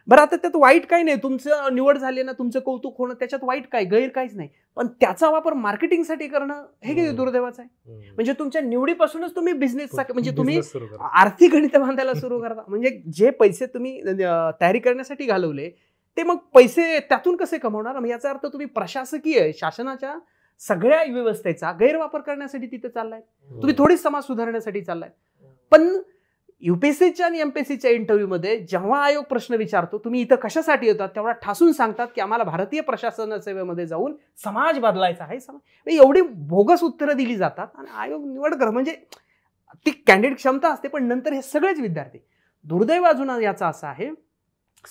[SPEAKER 1] बरं, आता त्यात वाईट काही नाही, तुमचं निवड झाली ना, तुमचं कौतुक होणं, त्याच्यात वाईट काय, गैर काहीच नाही. पण त्याचा वापर मार्केटिंगसाठी करणं हे किती दुर्दैवाचं आहे. म्हणजे तुमच्या निवडीपासूनच तुम्ही बिझनेसचा, म्हणजे तुम्ही आर्थिक गणित बांधायला सुरू करता. म्हणजे जे पैसे तुम्ही तयारी करण्यासाठी घालवले ते मग पैसे त्यातून कसे कमवणार. याचा अर्थ तुम्ही प्रशासकीय शासनाच्या सगळ्या व्यवस्थेचा गैरवापर करण्यासाठी तिथे चाललाय. तुम्ही थोडीच समाज सुधारण्यासाठी चाललाय. पण UPSCच्या आणि MPSCच्या इंटरव्ह्यूमध्ये जेव्हा आयोग प्रश्न विचारतो, तुम्ही इथं कशासाठी येतात, तेवढा ठासून सांगतात की आम्हाला भारतीय प्रशासन सेवेमध्ये जाऊन समाज बदलायचा आहे. एवढी बोगस उत्तरं दिली जातात आणि आयोग निवड कर, म्हणजे ती कॅन्डिडेट क्षमता असते, पण नंतर हे सगळेच विद्यार्थी. दुर्दैव अजून याचा असा आहे,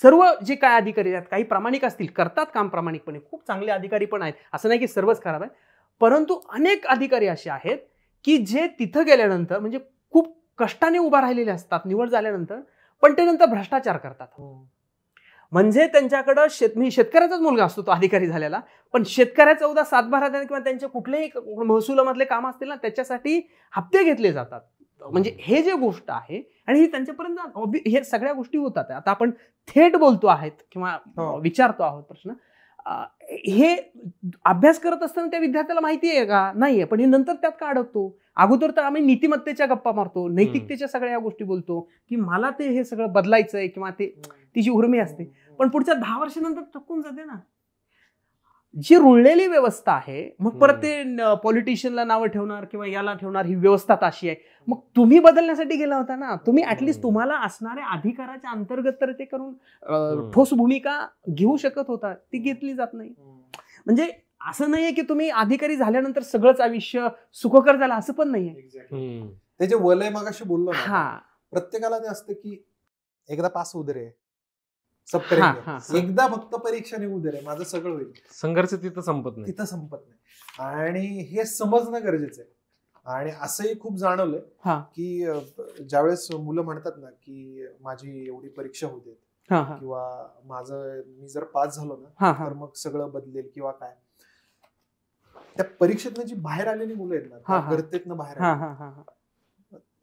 [SPEAKER 1] सर्व जे काय अधिकारी आहेत, काही प्रामाणिक असतील, करतात काम प्रामाणिकपणे, खूप चांगले अधिकारी पण आहेत, असं नाही की सर्वच खराब आहे, परंतु अनेक अधिकारी असे आहेत की जे तिथं गेल्यानंतर म्हणजे खूप कष्टाने उभा राहिलेले असतात निवड झाल्यानंतर, पण ते नंतर भ्रष्टाचार करतात. म्हणजे त्यांच्याकडं शेतकऱ्याचाच मुलगा असतो तो अधिकारी झालेला, पण शेतकऱ्याचा उद्या सातबारा किंवा त्यांच्या कुठलेही महसुलामधले काम असतील ना, त्याच्यासाठी हप्ते घेतले जातात. म्हणजे हे जे गोष्ट आहे, आणि ही त्यांच्यापर्यंत हे सगळ्या गोष्टी होतात. आता आपण थेट बोलतो आहेत किंवा विचारतो आहोत प्रश्न, हे अभ्यास करत असताना त्या विद्यार्थ्याला माहिती आहे का, नाहीये, पण हे नंतर त्यात का अडकतो. अगोदर तर आम्ही नीतिमत्तेच्या गप्पा मारतो, नैतिकतेच्या सगळ्या गोष्टी बोलतो की मला ते हे सगळं बदलायचंय किंवा ते तिची उर्मी असते, पण पुढच्या 10 वर्षानंतर थकून जाते ना. जी रुळलेली व्यवस्था आहे, मग परत ते पॉलिटिशियनला नावं ठेवणार किंवा याला ठेवणार, ही व्यवस्था अशी आहे. मग तुम्ही बदलण्यासाठी गेला होता ना, तुम्ही ऍटलिस्ट तुम्हाला असणाऱ्या अधिकाराच्या अंतर्गत तर ते करून ठोस भूमिका घेऊ शकत होता, ती घेतली जात नाही. म्हणजे असं नाहीये की तुम्ही अधिकारी झाल्यानंतर सगळंच आयुष्य सुखकर झालं, असं पण नाहीये.
[SPEAKER 2] ते जे वलय मगाशी बोललो ना, प्रत्येकाला ते असतं की एकदा पास होऊ दे रे, एकदा फक्त परीक्षा निघू दे रे, माझं सगळं होईल.
[SPEAKER 3] संघर्ष तिथं संपत
[SPEAKER 2] नाही, आणि हे समजणं गरजेचं आहे. आणि असंही खूप जाणवलंय की ज्यावेळेस मुलं म्हणतात ना की माझी एवढी परीक्षा होते किंवा मी जर पास झालो ना तर मग सगळं बदलेल किंवा काय, त्या परीक्षेतनं जी बाहेर आलेली मुलं आहेत ना, गर्तेतनं बाहेर,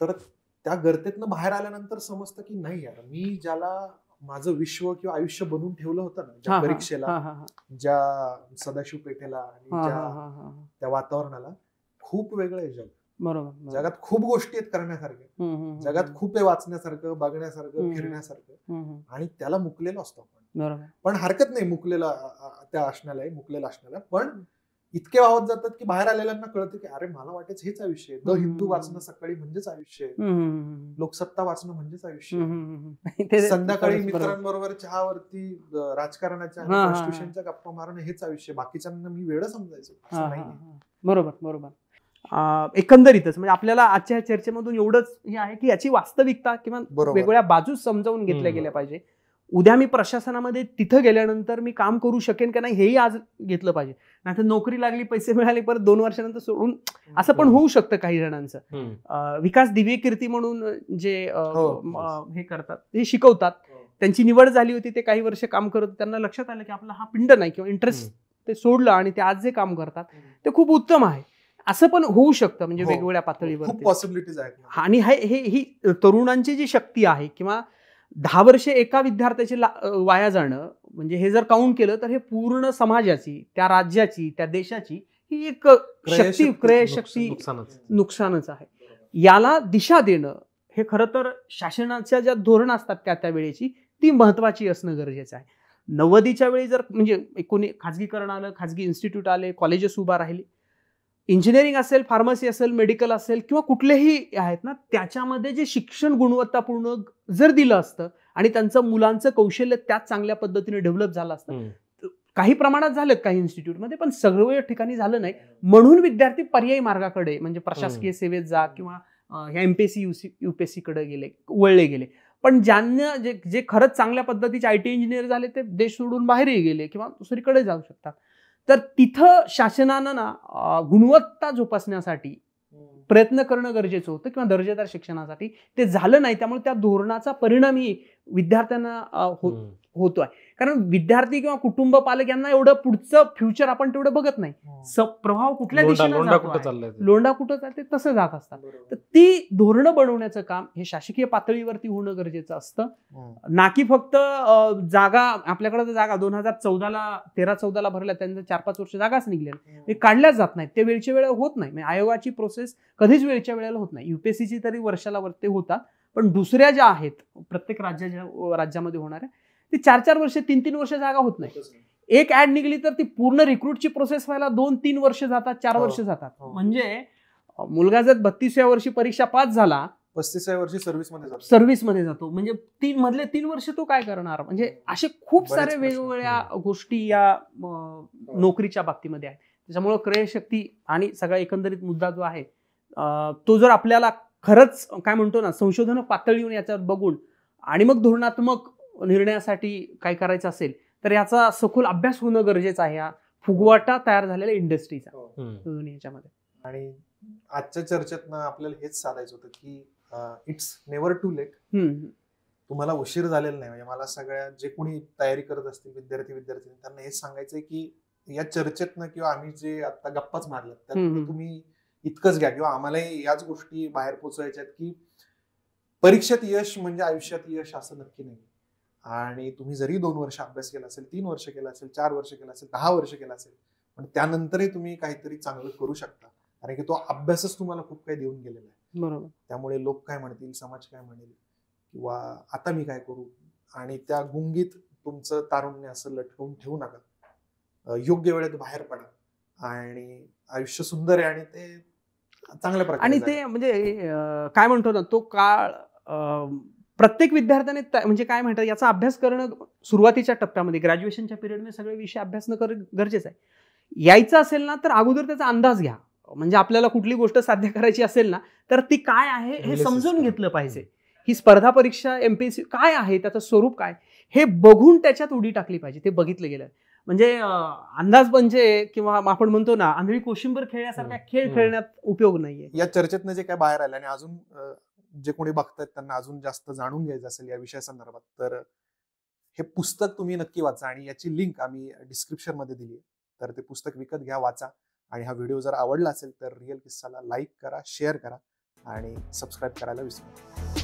[SPEAKER 2] तर त्या गर्तेतनं बाहेर आल्यानंतर समजतं की नाही यार, मी ज्याला माझं विश्व किंवा आयुष्य बनवून ठेवलं होतं ना, ज्या परीक्षेला, ज्या सदाशिव पेठेला आणि ज्या त्या वातावरणाला, खूप वेगळं आहे जग.
[SPEAKER 1] बरोबर,
[SPEAKER 2] जगात खूप गोष्टी आहेत करण्यासारख्या, जगात खूप आहे वाचण्यासारखं, बघण्यासारखं, फिरण्यासारखं, आणि त्याला मुकलेलो असतो आपण. पण हरकत नाही मुकलेला असण्याला, पण इतके वाहत जातात की बाहेर आलेल्यांना कळतं की अरे मला वाटायचं हेच आयुष्य आहे. द हिंदू वाचणं सकाळी म्हणजेच आयुष्य आहे, लोकसत्ता वाचणं म्हणजेच आयुष्य आहे, संध्याकाळी मित्रांबरोबर चहावरती राजकारणाच्या कॉन्स्टिट्यूशनच्या गप्पा मारणं हेच आयुष्य, बाकीच्यांना मी वेळ समजायचो, असं नाही.
[SPEAKER 1] बरोबर. एकंदरीतच म्हणजे आपल्याला आजच्या चर्चेमधून एवढंच हे आहे की याची वास्तविकता किंवा वेगवेगळ्या बाजू समजावून घेतल्या गेल्या पाहिजे. उद्या मी प्रशासनामध्ये तिथं गेल्यानंतर मी काम करू शकेन का नाही हेही आज घेतलं पाहिजे. नाहीतर नोकरी लागली, पैसे मिळाले, परत 2 वर्षानंतर सोडून असं पण होऊ शकतं काही जणांचं. विकास दिव्यकीर्ती म्हणून जे हे करतात, हे शिकवतात, त्यांची निवड झाली होती, ते काही वर्ष काम करत त्यांना लक्षात आलं की आपला हा पिंड नाही किंवा इंटरेस्ट ते सोडलं आणि ते आज जे काम करतात ते खूप उत्तम आहे. असं पण होऊ शकतं म्हणजे
[SPEAKER 2] हो.
[SPEAKER 1] वेगवेगळ्या
[SPEAKER 2] खूप
[SPEAKER 1] पातळीवर.
[SPEAKER 2] पॉसिबिलिटीज आहेत.
[SPEAKER 1] आणि ही तरुणांची जी शक्ती आहे किंवा 10 वर्षे एका विद्यार्थ्याचे वाया जाणं म्हणजे हे जर काउंट केलं तर हे पूर्ण समाजाची, त्या राज्याची, त्या देशाची ही एक शक्ती, क्रयशक्ती नुकसानच आहे. याला दिशा देणं हे खरं तर शासनाच्या ज्या धोरणं असतात त्या वेळेची ती महत्वाची असणं गरजेचं आहे. 90च्या वेळी जर म्हणजे कोणी खाजगीकरण आलं, खाजगी इन्स्टिट्यूट आले, कॉलेजेस उभा राहिले, इंजिनिअरिंग असेल, फार्मसी असेल, मेडिकल असेल किंवा कुठलेही आहेत ना, त्याच्यामध्ये जे शिक्षण गुणवत्तापूर्ण जर दिलं असतं आणि त्यांचं मुलांचं कौशल्य त्याच चांगल्या पद्धतीने डेव्हलप झालं असतं. काही प्रमाणात झालं काही इन्स्टिट्यूटमध्ये, पण सर्व ठिकाणी झालं नाही. म्हणून विद्यार्थी पर्यायी मार्गाकडे म्हणजे प्रशासकीय सेवेत जा किंवा ह्या एमपीएससी युपीएससी कडे वळले गेले. पण ज्यांना जे खरंच चांगल्या पद्धतीचे आयटी इंजिनियर झाले ते देश सोडून बाहेरही गेले किंवा दुसरीकडे जाऊ शकतात. तर तिथं शासनानं ना गुणवत्ता जोपासण्यासाठी प्रयत्न करणं गरजेचं होतं किंवा दर्जेदार शिक्षणासाठी ते झालं नाही. त्यामुळे त्या धोरणाचा परिणामही विद्यार्थ्यांना होतोय. कारण विद्यार्थी किंवा कुटुंब पालक यांना एवढं पुढचं फ्युचर आपण तेवढं बघत नाही. प्रभाव कुठल्या दिशेने लोंढा कुठं चालते तसं जात असतात. तर ती धोरणं बनवण्याचं काम हे शासकीय पातळीवरती होणं गरजेचं असतं. ना की फक्त जागा आपल्याकडे जागा 2013-14 भरल्या त्यांच्या 4-5 वर्ष जागाच निघल्या ते काढल्याच जात नाहीत. ते वेळच्या वेळेला होत नाही. म्हणजे आयोगाची प्रोसेस कधीच वेळच्या वेळेला होत नाही. युपीएससीची तरी वर्षाला ते होतात, पण दुसऱ्या ज्या आहेत प्रत्येक राज्यामध्ये होणाऱ्या ती 4-4 वर्ष 3-3 वर्ष जागा होत नाही. एक ऍड निघली तर ती पूर्ण रिक्रूटची प्रोसेस व्हायला 2-3 वर्ष जातात, 4 वर्ष जातात. म्हणजे मुलगा जर 32व्या वर्षी परीक्षा पास झाला,
[SPEAKER 2] 35व्या वर्षी
[SPEAKER 1] सर्व्हिसमध्ये जातो. म्हणजे 3 वर्ष तो काय करणार. म्हणजे असे खूप सारे वेगवेगळ्या गोष्टी या नोकरीच्या बाबतीमध्ये आहेत. त्याच्यामुळे क्रयशक्ती आणि सगळा एकंदरीत मुद्दा जो आहे तो जर आपल्याला खरंच काय म्हणतो ना संशोधन पातळीवर याच्यावर बघून आणि मग धोरणात्मक निर्णयासाठी काय करायचं असेल तर याचा सखोल अभ्यास होणं गरजेचं आहे. या फुगवाटा तयार झालेल्या इंडस्ट्रीचा याच्यामध्ये.
[SPEAKER 2] आणि आजच्या चर्चेतनं आपल्याला हेच साधायचं होतं की इट्स नेव्हर टू लेट. तुम्हाला उशीर झालेला नाही. म्हणजे मला सगळ्या जे कोणी तयारी करत असतील विद्यार्थी त्यांना हेच सांगायचंय की या चर्चेतनं किंवा आम्ही जे आता गप्पाच मारल्यात त्यात तुम्ही इतकंच घ्या किंवा आम्हालाही याच गोष्टी बाहेर पोहोचवायच्यात की परीक्षेत यश म्हणजे आयुष्यात यश असं नक्की नाही. आणि तुम्ही जरी 2 वर्ष अभ्यास केला असेल, 3 वर्ष केला असेल, 4 वर्ष केला असेल, 10 वर्ष केला असेल, पण त्यानंतरही तुम्ही काहीतरी चांगलं करू शकता. कारण की तो अभ्यासच तुम्हाला खूप काही देऊन गेलेला आहे.
[SPEAKER 1] बरोबर.
[SPEAKER 2] त्यामुळे लोक काय म्हणतील, समाज काय म्हणेल किंवा आता मी काय करू, आणि त्या गुंगीत तुमचं तारुण्य असं लटकवून ठेवू नका. योग्य वेळेत बाहेर पडा आणि आयुष्य सुंदर आहे आणि ते चांगल्या प्रकारे.
[SPEAKER 1] आणि ते म्हणजे काय म्हणतो ना तो काळ प्रत्येक विद्यार्थ्याने म्हणजे काय म्हणतात याचा अभ्यास करणं सुरुवातीच्या टप्प्यामध्ये ग्रॅज्युएशनच्या पिरियडमध्ये सगळे विषय अभ्यास न करणं गरजेचं आहे. यायचं असेल ना तर अगोदर त्याचा अंदाज घ्या. म्हणजे आपल्याला कुठली गोष्ट साध्य करायची असेल ना तर ती काय आहे हे समजून घेतलं पाहिजे. ही स्पर्धा परीक्षा एमपीएससी काय आहे, त्याचं स्वरूप काय हे बघून त्याच्यात उडी टाकली पाहिजे. ते बघितलं गेलं म्हणजे अंदाज म्हणजे किंवा आपण म्हणतो ना आंधळी कोशिंबर खेळण्यासारखा खेळ खेळण्यात उपयोग नाहीये.
[SPEAKER 2] या चर्चेतनं जे काय बाहेर आलं आणि अजून जे कोणी बघतात त्यांना अजून जास्त जाणून घ्यायचं असेल या विषयासंदर्भात तर हे पुस्तक तुम्ही नक्की वाचा आणि याची लिंक आम्ही डिस्क्रिप्शन मध्ये दिली आहे. तर ते पुस्तक विकत घ्या, वाचा. आणि हा व्हिडिओ जर आवडला असेल तर रिअल किस्साला लाईक करा, शेअर करा आणि सबस्क्राईब करायला विसरू नका.